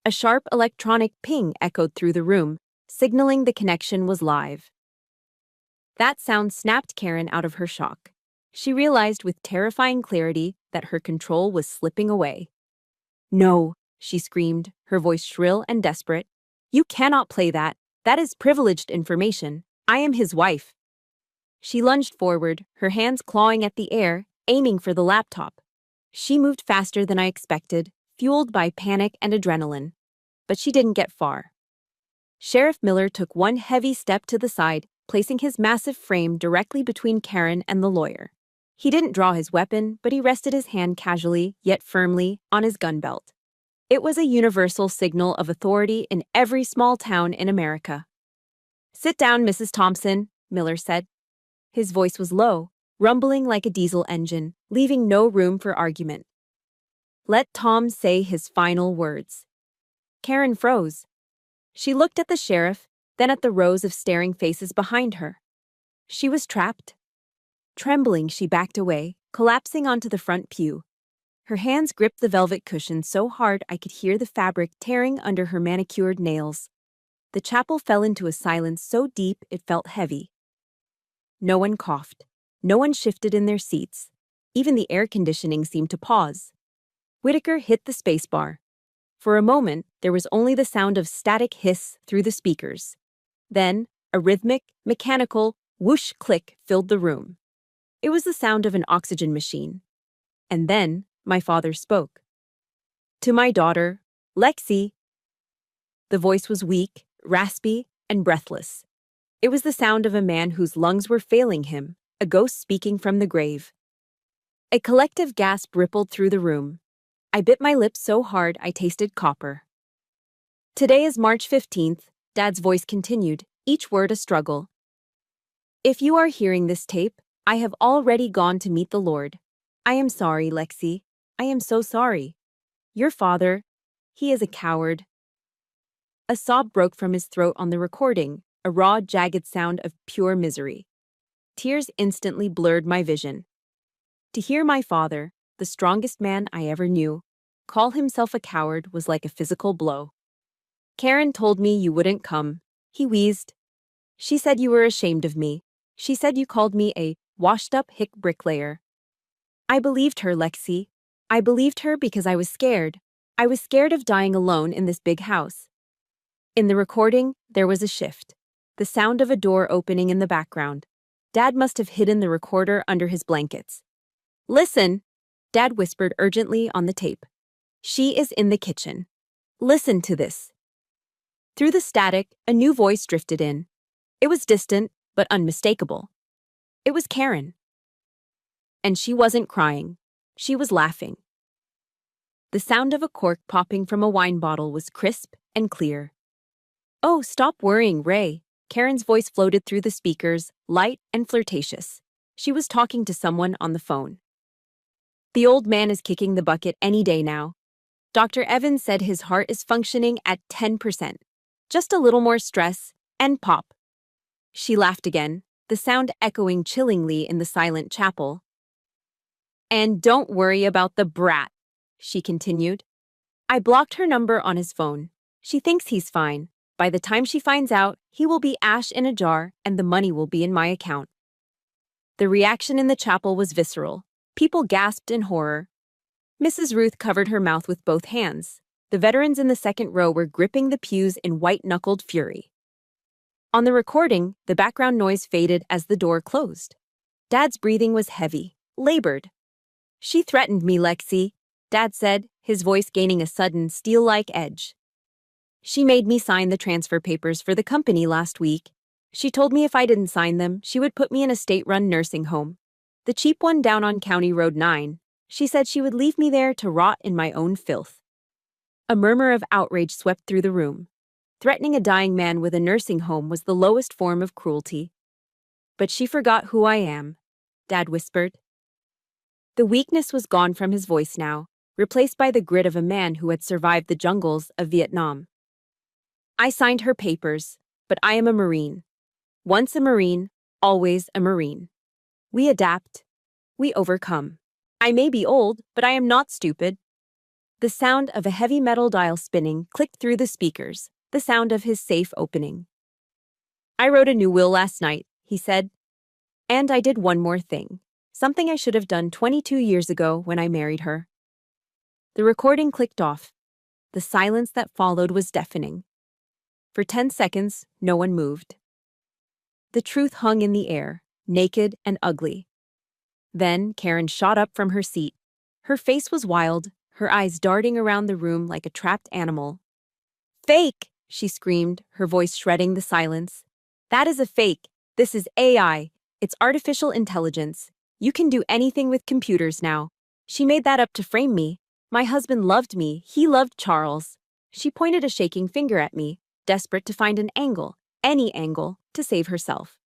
A sharp electronic ping echoed through the room, signaling the connection was live. That sound snapped Karen out of her shock. She realized with terrifying clarity that her control was slipping away. "No," she screamed, her voice shrill and desperate. "You cannot play that. That is privileged information. I am his wife." She lunged forward, her hands clawing at the air, aiming for the laptop. She moved faster than I expected, fueled by panic and adrenaline. But she didn't get far. Sheriff Miller took one heavy step to the side, placing his massive frame directly between Karen and the lawyer. He didn't draw his weapon, but he rested his hand casually, yet firmly, on his gun belt. It was a universal signal of authority in every small town in America. "Sit down, Mrs. Thompson," Miller said. His voice was low, rumbling like a diesel engine, leaving no room for argument. "Let Tom say his final words." Karen froze. She looked at the sheriff, then at the rows of staring faces behind her. She was trapped. Trembling, she backed away, collapsing onto the front pew. Her hands gripped the velvet cushion so hard I could hear the fabric tearing under her manicured nails. The chapel fell into a silence so deep it felt heavy. No one coughed. No one shifted in their seats. Even the air conditioning seemed to pause. Whitaker hit the spacebar. For a moment, there was only the sound of static hiss through the speakers. Then, a rhythmic, mechanical whoosh click filled the room. It was the sound of an oxygen machine. And then, my father spoke. "To my daughter, Lexi." The voice was weak, raspy, and breathless. It was the sound of a man whose lungs were failing him, a ghost speaking from the grave. A collective gasp rippled through the room. I bit my lips so hard I tasted copper. "Today is March 15th, Dad's voice continued, each word a struggle. "If you are hearing this tape, I have already gone to meet the Lord. I am sorry, Lexi. I am so sorry. Your father, he is a coward." A sob broke from his throat on the recording, a raw, jagged sound of pure misery. Tears instantly blurred my vision. To hear my father, the strongest man I ever knew, call himself a coward was like a physical blow. "Karen told me you wouldn't come," he wheezed. "She said you were ashamed of me. She said you called me a washed-up hick bricklayer." I believed her, Lexi. I believed her because I was scared. I was scared of dying alone in this big house. In the recording, there was a shift. The sound of a door opening in the background. Dad must have hidden the recorder under his blankets. "Listen," Dad whispered urgently on the tape. "She is in the kitchen. Listen to this." Through the static, a new voice drifted in. It was distant, but unmistakable. It was Karen. And she wasn't crying. She was laughing. The sound of a cork popping from a wine bottle was crisp and clear. "Oh, stop worrying, Ray." Karen's voice floated through the speakers, light and flirtatious. She was talking to someone on the phone. "The old man is kicking the bucket any day now. Dr. Evans said his heart is functioning at 10%. Just a little more stress, and pop." She laughed again, the sound echoing chillingly in the silent chapel. "And don't worry about the brat," she continued. "I blocked her number on his phone. She thinks he's fine. By the time she finds out, he will be ash in a jar and the money will be in my account." The reaction in the chapel was visceral. People gasped in horror. Mrs. Ruth covered her mouth with both hands. The veterans in the second row were gripping the pews in white-knuckled fury. On the recording, the background noise faded as the door closed. Dad's breathing was heavy, labored. "She threatened me, Lexi," Dad said, his voice gaining a sudden, steel-like edge. "She made me sign the transfer papers for the company last week. She told me if I didn't sign them, she would put me in a state-run nursing home. The cheap one down on County Road 9. She said she would leave me there to rot in my own filth." A murmur of outrage swept through the room. Threatening a dying man with a nursing home was the lowest form of cruelty. "But she forgot who I am," Dad whispered. The weakness was gone from his voice now, replaced by the grit of a man who had survived the jungles of Vietnam. "I signed her papers, but I am a Marine. Once a Marine, always a Marine. We adapt. We overcome. I may be old, but I am not stupid." The sound of a heavy metal dial spinning clicked through the speakers, the sound of his safe opening. "I wrote a new will last night," he said. "And I did one more thing. Something I should have done 22 years ago when I married her." The recording clicked off. The silence that followed was deafening. For 10 seconds, no one moved. The truth hung in the air, naked and ugly. Then Karen shot up from her seat. Her face was wild, her eyes darting around the room like a trapped animal. "Fake!" she screamed, her voice shredding the silence. "That is a fake. This is AI. It's artificial intelligence. You can do anything with computers now. She made that up to frame me. My husband loved me. He loved Charles." She pointed a shaking finger at me, desperate to find an angle, any angle, to save herself.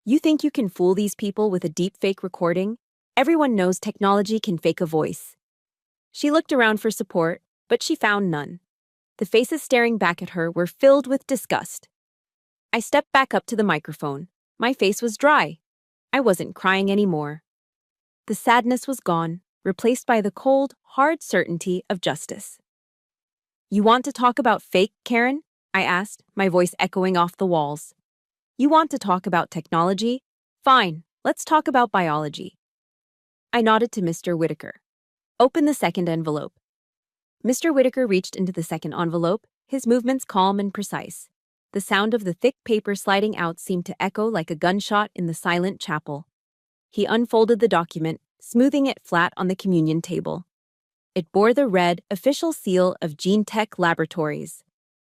"You think you can fool these people with a deepfake recording? Everyone knows technology can fake a voice." She looked around for support, but she found none. The faces staring back at her were filled with disgust. I stepped back up to the microphone. My face was dry. I wasn't crying anymore. The sadness was gone, replaced by the cold, hard certainty of justice. "You want to talk about fake, Karen?" I asked, my voice echoing off the walls. "You want to talk about technology? Fine, let's talk about biology." I nodded to Mr. Whitaker. "Open the second envelope." Mr. Whitaker reached into the second envelope, his movements calm and precise. The sound of the thick paper sliding out seemed to echo like a gunshot in the silent chapel. He unfolded the document, smoothing it flat on the communion table. It bore the red, official seal of GeneTech Laboratories.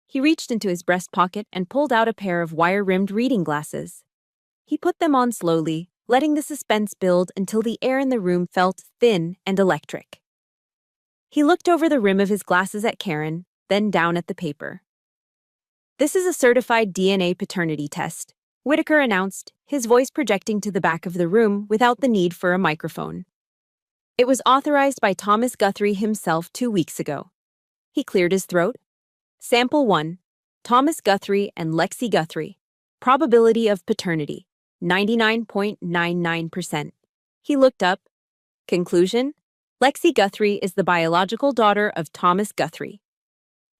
He reached into his breast pocket and pulled out a pair of wire-rimmed reading glasses. He put them on slowly, letting the suspense build until the air in the room felt thin and electric. He looked over the rim of his glasses at Karen, then down at the paper. "This is a certified DNA paternity test," Whitaker announced, his voice projecting to the back of the room without the need for a microphone. "It was authorized by Thomas Guthrie himself 2 weeks ago." He cleared his throat. "Sample 1. Thomas Guthrie and Lexi Guthrie. Probability of paternity, 99.99%. He looked up. "Conclusion? Lexi Guthrie is the biological daughter of Thomas Guthrie."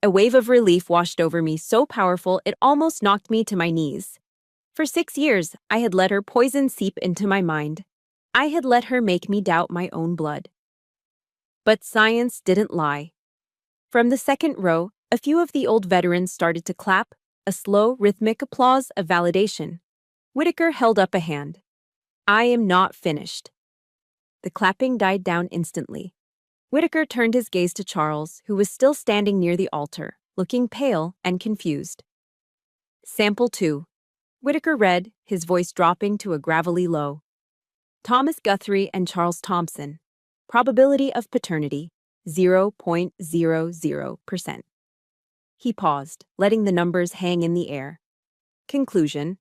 A wave of relief washed over me so powerful it almost knocked me to my knees. For 6 years, I had let her poison seep into my mind. I had let her make me doubt my own blood. But science didn't lie. From the second row, a few of the old veterans started to clap, a slow, rhythmic applause of validation. Whitaker held up a hand. "I am not finished." The clapping died down instantly. Whitaker turned his gaze to Charles, who was still standing near the altar, looking pale and confused. "Sample 2. Whitaker read, his voice dropping to a gravelly low. "Thomas Guthrie and Charles Thompson. Probability of paternity, 0.00%. He paused, letting the numbers hang in the air. Conclusion: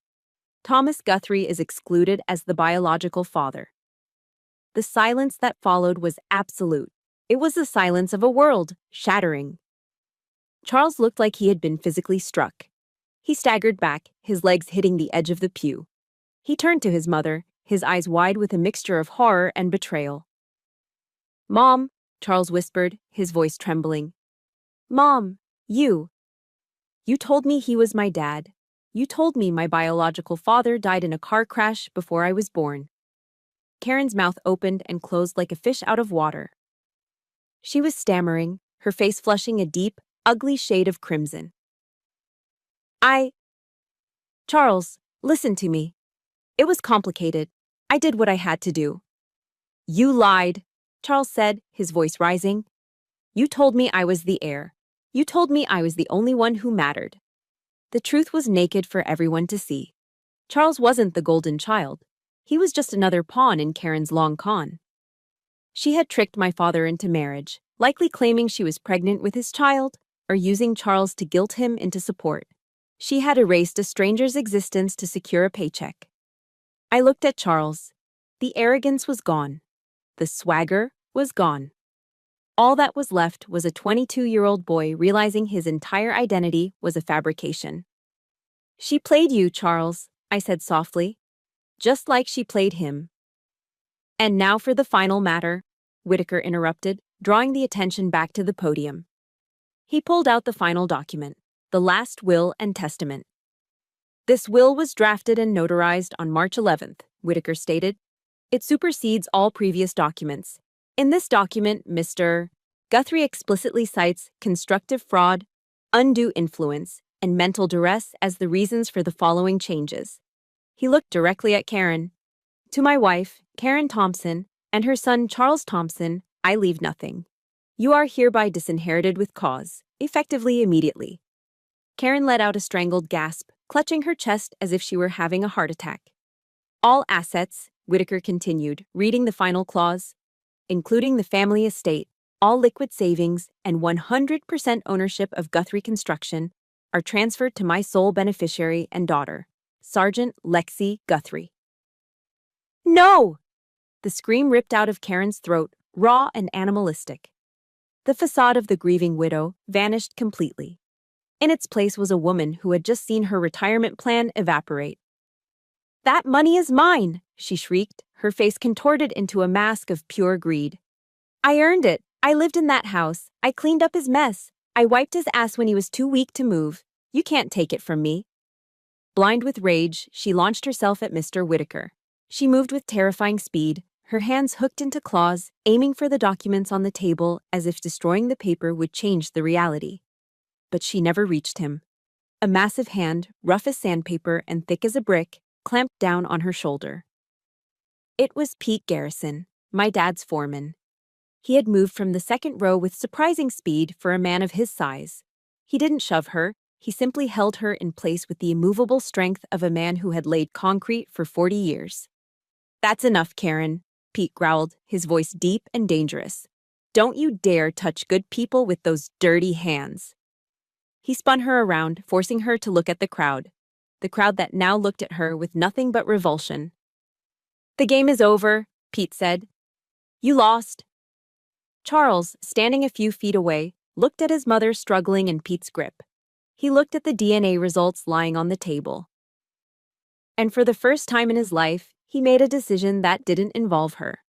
Thomas Guthrie is excluded as the biological father. The silence that followed was absolute. It was the silence of a world, shattering. Charles looked like he had been physically struck. He staggered back, his legs hitting the edge of the pew. He turned to his mother, his eyes wide with a mixture of horror and betrayal. "Mom," Charles whispered, his voice trembling. "Mom, you told me he was my dad. You told me my biological father died in a car crash before I was born." Karen's mouth opened and closed like a fish out of water. She was stammering, her face flushing a deep, ugly shade of crimson. Charles, listen to me. It was complicated. I did what I had to do. You lied, Charles said, his voice rising. You told me I was the heir. You told me I was the only one who mattered. The truth was naked for everyone to see. Charles wasn't the golden child. He was just another pawn in Karen's long con. She had tricked my father into marriage, likely claiming she was pregnant with his child, or using Charles to guilt him into support. She had erased a stranger's existence to secure a paycheck. I looked at Charles. The arrogance was gone. The swagger was gone. All that was left was a 22-year-old boy realizing his entire identity was a fabrication. She played you, Charles, I said softly, just like she played him. And now for the final matter, Whitaker interrupted, drawing the attention back to the podium. He pulled out the final document, the last will and testament. This will was drafted and notarized on March 11th, Whitaker stated. It supersedes all previous documents. In this document, Mr. Guthrie explicitly cites constructive fraud, undue influence, and mental duress as the reasons for the following changes. He looked directly at Karen. To my wife, Karen Thompson, and her son Charles Thompson, I leave nothing. You are hereby disinherited with cause, effectively immediately. Karen let out a strangled gasp, clutching her chest as if she were having a heart attack. All assets, Whitaker continued, reading the final clause, including the family estate, all liquid savings, and 100% ownership of Guthrie Construction, are transferred to my sole beneficiary and daughter, Sergeant Lexi Guthrie. No! The scream ripped out of Karen's throat, raw and animalistic. The facade of the grieving widow vanished completely. In its place was a woman who had just seen her retirement plan evaporate. That money is mine, she shrieked, her face contorted into a mask of pure greed. I earned it. I lived in that house. I cleaned up his mess. I wiped his ass when he was too weak to move. You can't take it from me. Blind with rage, she launched herself at Mr. Whitaker. She moved with terrifying speed, her hands hooked into claws, aiming for the documents on the table as if destroying the paper would change the reality. But she never reached him. A massive hand, rough as sandpaper and thick as a brick, clamped down on her shoulder. It was Pete Garrison, my dad's foreman. He had moved from the second row with surprising speed for a man of his size. He didn't shove her, he simply held her in place with the immovable strength of a man who had laid concrete for 40 years. That's enough, Karen, Pete growled, his voice deep and dangerous. Don't you dare touch good people with those dirty hands. He spun her around, forcing her to look at the crowd that now looked at her with nothing but revulsion. The game is over, Pete said. You lost. Charles, standing a few feet away, looked at his mother struggling in Pete's grip. He looked at the DNA results lying on the table. And for the first time in his life, he made a decision that didn't involve her.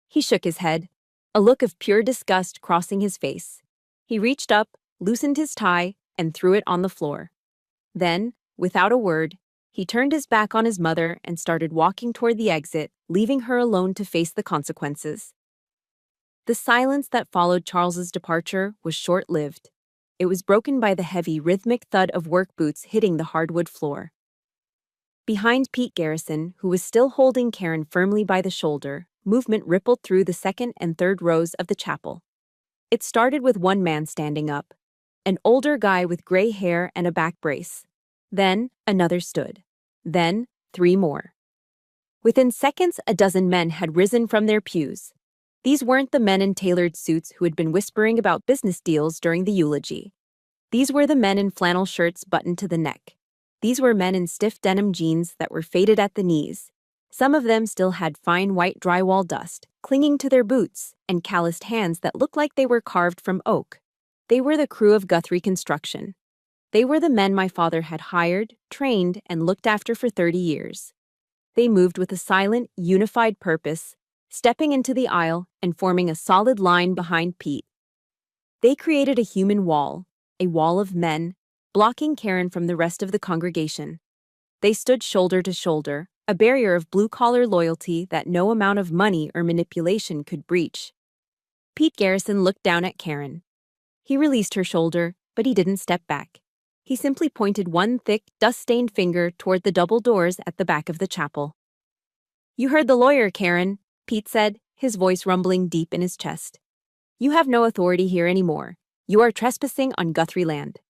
He shook his head, a look of pure disgust crossing his face. He reached up, loosened his tie, and threw it on the floor. Then, without a word, he turned his back on his mother and started walking toward the exit, leaving her alone to face the consequences. The silence that followed Charles's departure was short-lived. It was broken by the heavy, rhythmic thud of work boots hitting the hardwood floor. Behind Pete Garrison, who was still holding Karen firmly by the shoulder, movement rippled through the second and third rows of the chapel. It started with one man standing up, an older guy with gray hair and a back brace. Then, another stood. Then, 3 more. Within seconds, a dozen men had risen from their pews. These weren't the men in tailored suits who had been whispering about business deals during the eulogy. These were the men in flannel shirts buttoned to the neck. These were men in stiff denim jeans that were faded at the knees. Some of them still had fine white drywall dust clinging to their boots and calloused hands that looked like they were carved from oak. They were the crew of Guthrie Construction. They were the men my father had hired, trained, and looked after for 30 years. They moved with a silent, unified purpose, stepping into the aisle and forming a solid line behind Pete. They created a human wall, a wall of men, blocking Karen from the rest of the congregation. They stood shoulder to shoulder, a barrier of blue-collar loyalty that no amount of money or manipulation could breach. Pete Garrison looked down at Karen. He released her shoulder, but he didn't step back. He simply pointed one thick, dust-stained finger toward the double doors at the back of the chapel. "You heard the lawyer, Karen," Pete said, his voice rumbling deep in his chest. "You have no authority here anymore. You are trespassing on Guthrie land.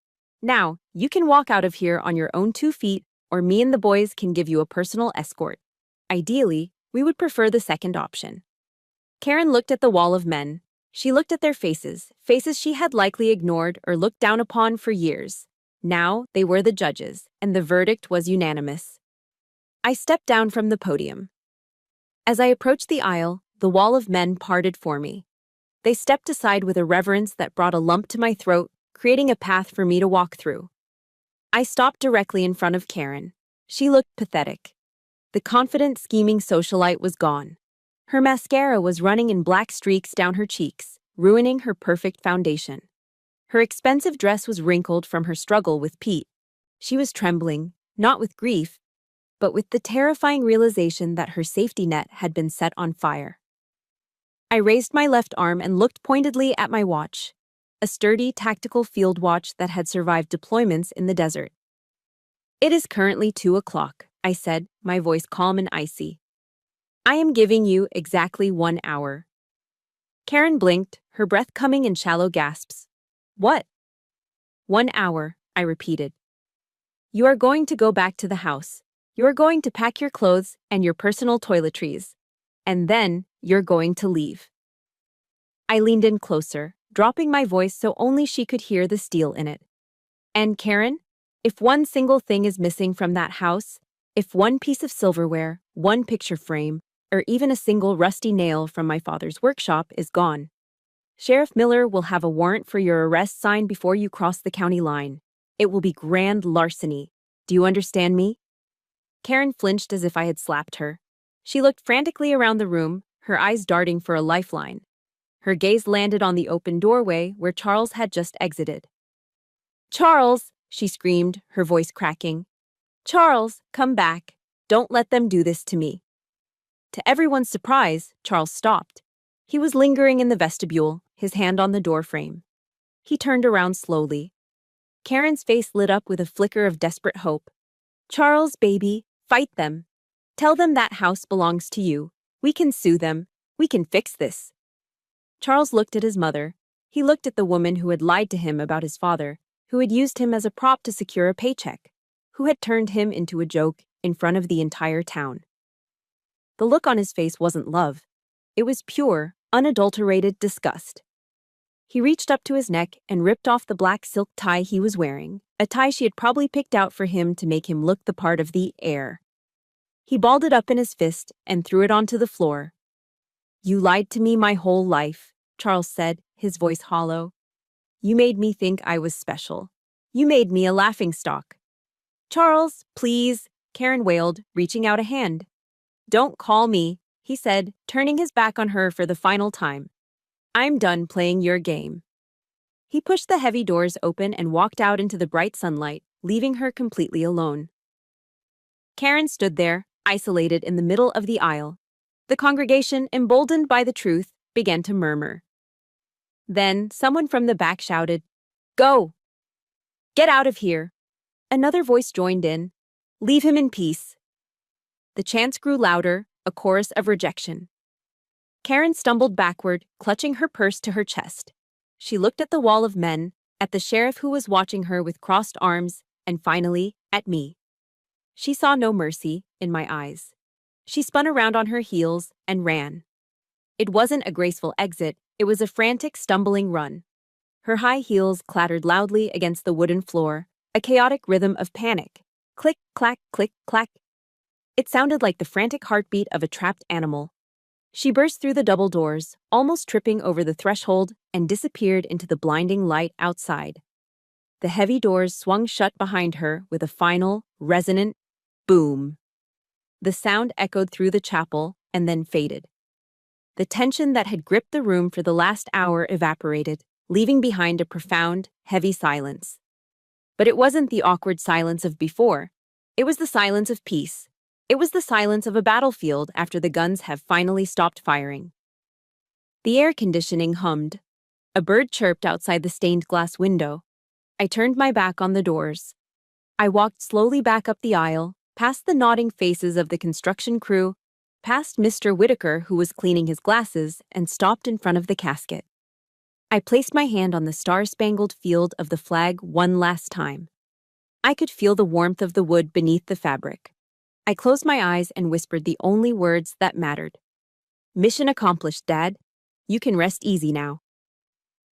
Now, you can walk out of here on your own 2 feet, or me and the boys can give you a personal escort. Ideally, we would prefer the second option." Karen looked at the wall of men. She looked at their faces, faces she had likely ignored or looked down upon for years. Now, they were the judges, and the verdict was unanimous. I stepped down from the podium. As I approached the aisle, the wall of men parted for me. They stepped aside with a reverence that brought a lump to my throat, creating a path for me to walk through. I stopped directly in front of Karen. She looked pathetic. The confident, scheming socialite was gone. Her mascara was running in black streaks down her cheeks, ruining her perfect foundation. Her expensive dress was wrinkled from her struggle with Pete. She was trembling, not with grief, but with the terrifying realization that her safety net had been set on fire. I raised my left arm and looked pointedly at my watch, a sturdy tactical field watch that had survived deployments in the desert. "It is currently 2 o'clock, I said, my voice calm and icy. "I am giving you exactly 1 hour." Karen blinked, her breath coming in shallow gasps. "What?" "1 hour," I repeated. "You are going to go back to the house. You are going to pack your clothes and your personal toiletries. And then you're going to leave." I leaned in closer, dropping my voice so only she could hear the steel in it. "And Karen, if one single thing is missing from that house, if one piece of silverware, one picture frame, or even a single rusty nail from my father's workshop is gone, Sheriff Miller will have a warrant for your arrest signed before you cross the county line. It will be grand larceny. Do you understand me?" Karen flinched as if I had slapped her. She looked frantically around the room, her eyes darting for a lifeline. Her gaze landed on the open doorway where Charles had just exited. "Charles!" she screamed, her voice cracking. "Charles, come back. Don't let them do this to me." To everyone's surprise, Charles stopped. He was lingering in the vestibule, his hand on the doorframe. He turned around slowly. Karen's face lit up with a flicker of desperate hope. "Charles, baby, fight them. Tell them that house belongs to you. We can sue them. We can fix this." Charles looked at his mother. He looked at the woman who had lied to him about his father, who had used him as a prop to secure a paycheck, who had turned him into a joke in front of the entire town. The look on his face wasn't love. It was pure, unadulterated disgust. He reached up to his neck and ripped off the black silk tie he was wearing, a tie she had probably picked out for him to make him look the part of the heir. He balled it up in his fist and threw it onto the floor. "You lied to me my whole life," Charles said, his voice hollow. "You made me think I was special. You made me a laughingstock." "Charles, please," Karen wailed, reaching out a hand. "Don't call me," he said, turning his back on her for the final time. "I'm done playing your game." He pushed the heavy doors open and walked out into the bright sunlight, leaving her completely alone. Karen stood there, isolated in the middle of the aisle. The congregation, emboldened by the truth, began to murmur. Then someone from the back shouted, "Go! Get out of here!" Another voice joined in, "Leave him in peace." The chants grew louder, a chorus of rejection. Karen stumbled backward, clutching her purse to her chest. She looked at the wall of men, at the sheriff who was watching her with crossed arms, and finally, at me. She saw no mercy in my eyes. She spun around on her heels and ran. It wasn't a graceful exit, it was a frantic, stumbling run. Her high heels clattered loudly against the wooden floor, a chaotic rhythm of panic. Click, clack, click, clack. It sounded like the frantic heartbeat of a trapped animal. She burst through the double doors, almost tripping over the threshold, and disappeared into the blinding light outside. The heavy doors swung shut behind her with a final, resonant boom. The sound echoed through the chapel and then faded. The tension that had gripped the room for the last hour evaporated, leaving behind a profound, heavy silence. But it wasn't the awkward silence of before. It was the silence of peace. It was the silence of a battlefield after the guns have finally stopped firing. The air conditioning hummed. A bird chirped outside the stained glass window. I turned my back on the doors. I walked slowly back up the aisle, past the nodding faces of the construction crew, past Mr. Whitaker, who was cleaning his glasses, and stopped in front of the casket. I placed my hand on the star-spangled field of the flag one last time. I could feel the warmth of the wood beneath the fabric. I closed my eyes and whispered the only words that mattered. "Mission accomplished, Dad. You can rest easy now."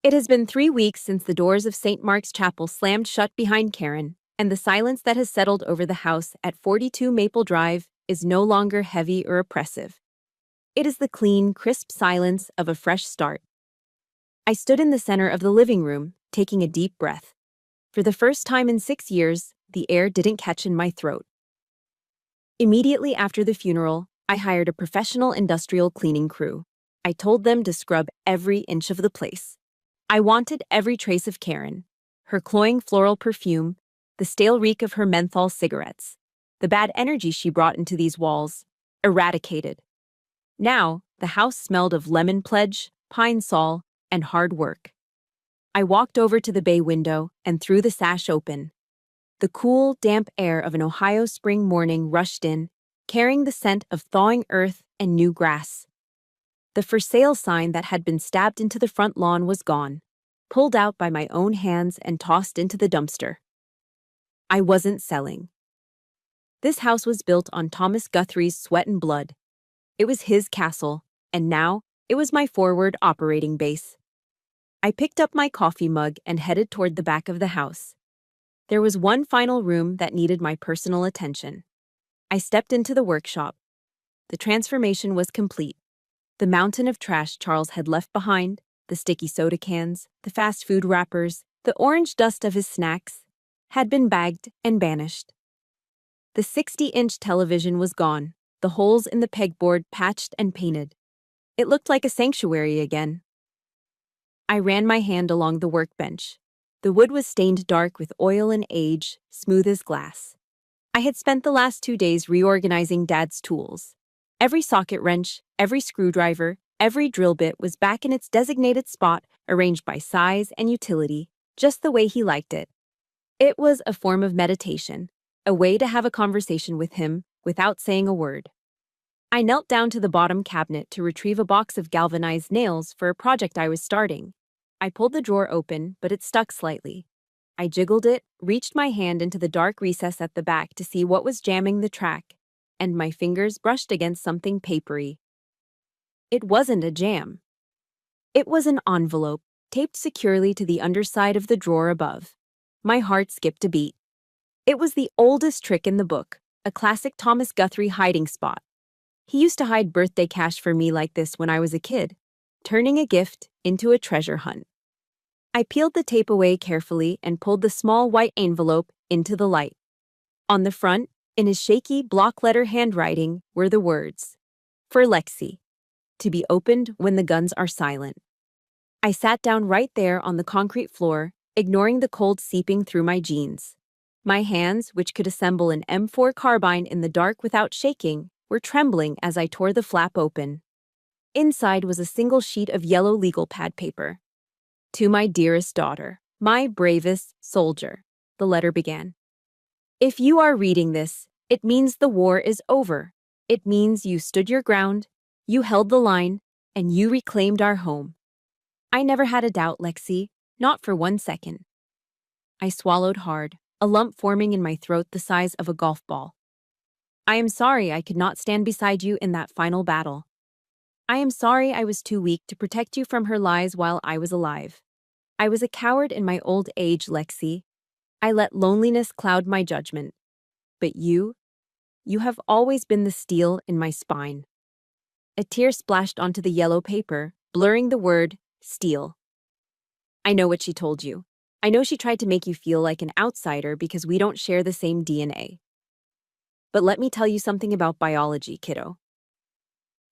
It has been 3 weeks since the doors of St. Mark's Chapel slammed shut behind Karen, and the silence that has settled over the house at 42 Maple Drive is no longer heavy or oppressive. It is the clean, crisp silence of a fresh start. I stood in the center of the living room, taking a deep breath. For the first time in 6 years, the air didn't catch in my throat. Immediately after the funeral, I hired a professional industrial cleaning crew. I told them to scrub every inch of the place. I wanted every trace of Karen, her cloying floral perfume, the stale reek of her menthol cigarettes, the bad energy she brought into these walls, eradicated. Now, the house smelled of lemon pledge, pine sol, and hard work. I walked over to the bay window and threw the sash open. The cool, damp air of an Ohio spring morning rushed in, carrying the scent of thawing earth and new grass. The for sale sign that had been stabbed into the front lawn was gone, pulled out by my own hands and tossed into the dumpster. I wasn't selling. This house was built on Thomas Guthrie's sweat and blood. It was his castle, and now it was my forward operating base. I picked up my coffee mug and headed toward the back of the house. There was one final room that needed my personal attention. I stepped into the workshop. The transformation was complete. The mountain of trash Charles had left behind, the sticky soda cans, the fast food wrappers, the orange dust of his snacks, had been bagged and banished. The 60-inch television was gone, the holes in the pegboard patched and painted. It looked like a sanctuary again. I ran my hand along the workbench. The wood was stained dark with oil and age, smooth as glass. I had spent the last 2 days reorganizing Dad's tools. Every socket wrench, every screwdriver, every drill bit was back in its designated spot, arranged by size and utility, just the way he liked it. It was a form of meditation, a way to have a conversation with him without saying a word. I knelt down to the bottom cabinet to retrieve a box of galvanized nails for a project I was starting. I pulled the drawer open, but it stuck slightly. I jiggled it, reached my hand into the dark recess at the back to see what was jamming the track, and my fingers brushed against something papery. It wasn't a jam. It was an envelope, taped securely to the underside of the drawer above. My heart skipped a beat. It was the oldest trick in the book, a classic Thomas Guthrie hiding spot. He used to hide birthday cash for me like this when I was a kid, turning a gift into a treasure hunt. I peeled the tape away carefully and pulled the small white envelope into the light. On the front, in his shaky block-letter handwriting, were the words, "For Lexi, to be opened when the guns are silent." I sat down right there on the concrete floor, ignoring the cold seeping through my jeans. My hands, which could assemble an M4 carbine in the dark without shaking, were trembling as I tore the flap open. Inside was a single sheet of yellow legal pad paper. "To my dearest daughter, my bravest soldier," the letter began. "If you are reading this, it means the war is over. It means you stood your ground, you held the line, and you reclaimed our home. I never had a doubt, Lexi, not for 1 second." I swallowed hard, a lump forming in my throat the size of a golf ball. "I am sorry I could not stand beside you in that final battle. I am sorry I was too weak to protect you from her lies while I was alive. I was a coward in my old age, Lexi. I let loneliness cloud my judgment. But you have always been the steel in my spine." A tear splashed onto the yellow paper, blurring the word, steel. "I know what she told you. I know she tried to make you feel like an outsider because we don't share the same DNA. But let me tell you something about biology, kiddo.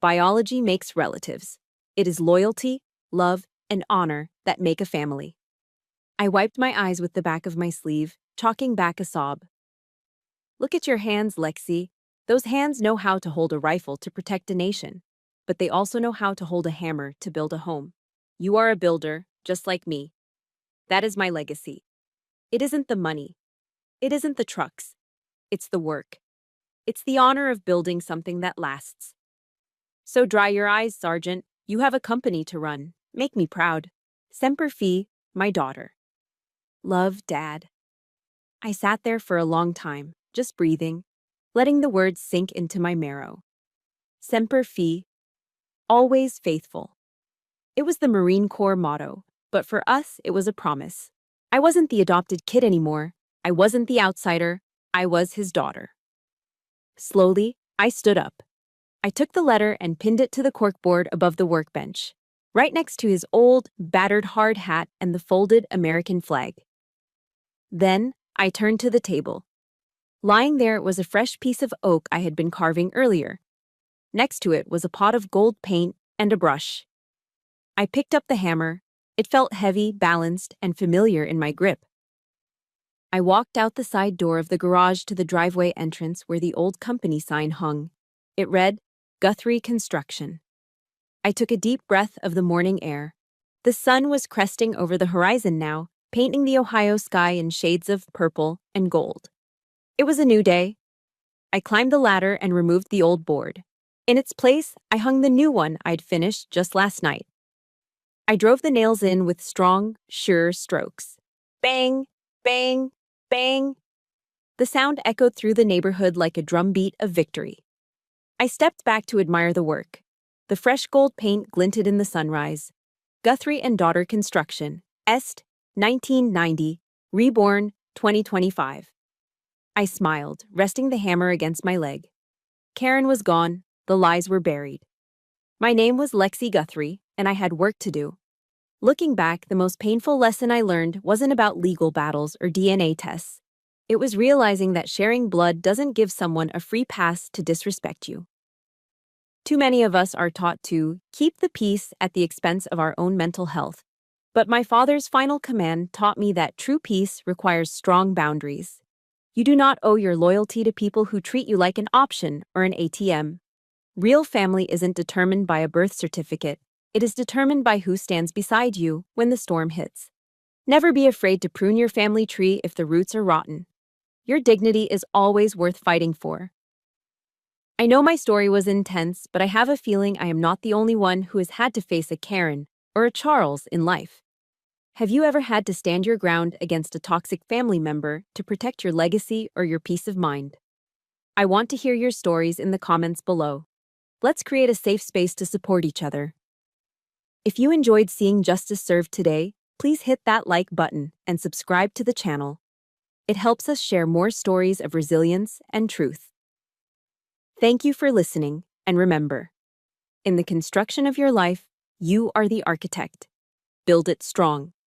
Biology makes relatives. It is loyalty, love, and honor that make a family." I wiped my eyes with the back of my sleeve, chalking back a sob. "Look at your hands, Lexi. Those hands know how to hold a rifle to protect a nation. but they also know how to hold a hammer to build a home. You are a builder, just like me. That is my legacy. It isn't the money. It isn't the trucks. It's the work. It's the honor of building something that lasts. So dry your eyes, Sergeant. You have a company to run. Make me proud. Semper Fi, my daughter. Love, Dad. I sat there for a long time, just breathing, letting the words sink into my marrow. Semper Fi, always faithful. It was the Marine Corps motto, but for us, it was a promise. I wasn't the adopted kid anymore. I wasn't the outsider. I was his daughter. Slowly, I stood up. I took the letter and pinned it to the corkboard above the workbench, right next to his old, battered hard hat and the folded American flag. Then, I turned to the table. Lying there was a fresh piece of oak I had been carving earlier. Next to it was a pot of gold paint and a brush. I picked up the hammer. It felt heavy, balanced, and familiar in my grip. I walked out the side door of the garage to the driveway entrance where the old company sign hung. It read, Guthrie Construction. I took a deep breath of the morning air. The sun was cresting over the horizon now, painting the Ohio sky in shades of purple and gold. It was a new day. I climbed the ladder and removed the old board. In its place, I hung the new one I'd finished just last night. I drove the nails in with strong, sure strokes. Bang, bang, bang. The sound echoed through the neighborhood like a drumbeat of victory. I stepped back to admire the work. The fresh gold paint glinted in the sunrise. Guthrie and Daughter Construction, Est, 1990, Reborn, 2025. I smiled, resting the hammer against my leg. Karen was gone, the lies were buried. My name was Lexi Guthrie, and I had work to do. Looking back, the most painful lesson I learned wasn't about legal battles or DNA tests. It was realizing that sharing blood doesn't give someone a free pass to disrespect you. Too many of us are taught to keep the peace at the expense of our own mental health. But my father's final command taught me that true peace requires strong boundaries. You do not owe your loyalty to people who treat you like an option or an ATM. Real family isn't determined by a birth certificate. It is determined by who stands beside you when the storm hits. Never be afraid to prune your family tree if the roots are rotten. Your dignity is always worth fighting for. I know my story was intense, but I have a feeling I am not the only one who has had to face a Karen or a Charles in life. Have you ever had to stand your ground against a toxic family member to protect your legacy or your peace of mind? I want to hear your stories in the comments below. Let's create a safe space to support each other. If you enjoyed seeing justice served today, please hit that like button and subscribe to the channel. It helps us share more stories of resilience and truth. Thank you for listening, and remember, in the construction of your life, you are the architect. Build it strong.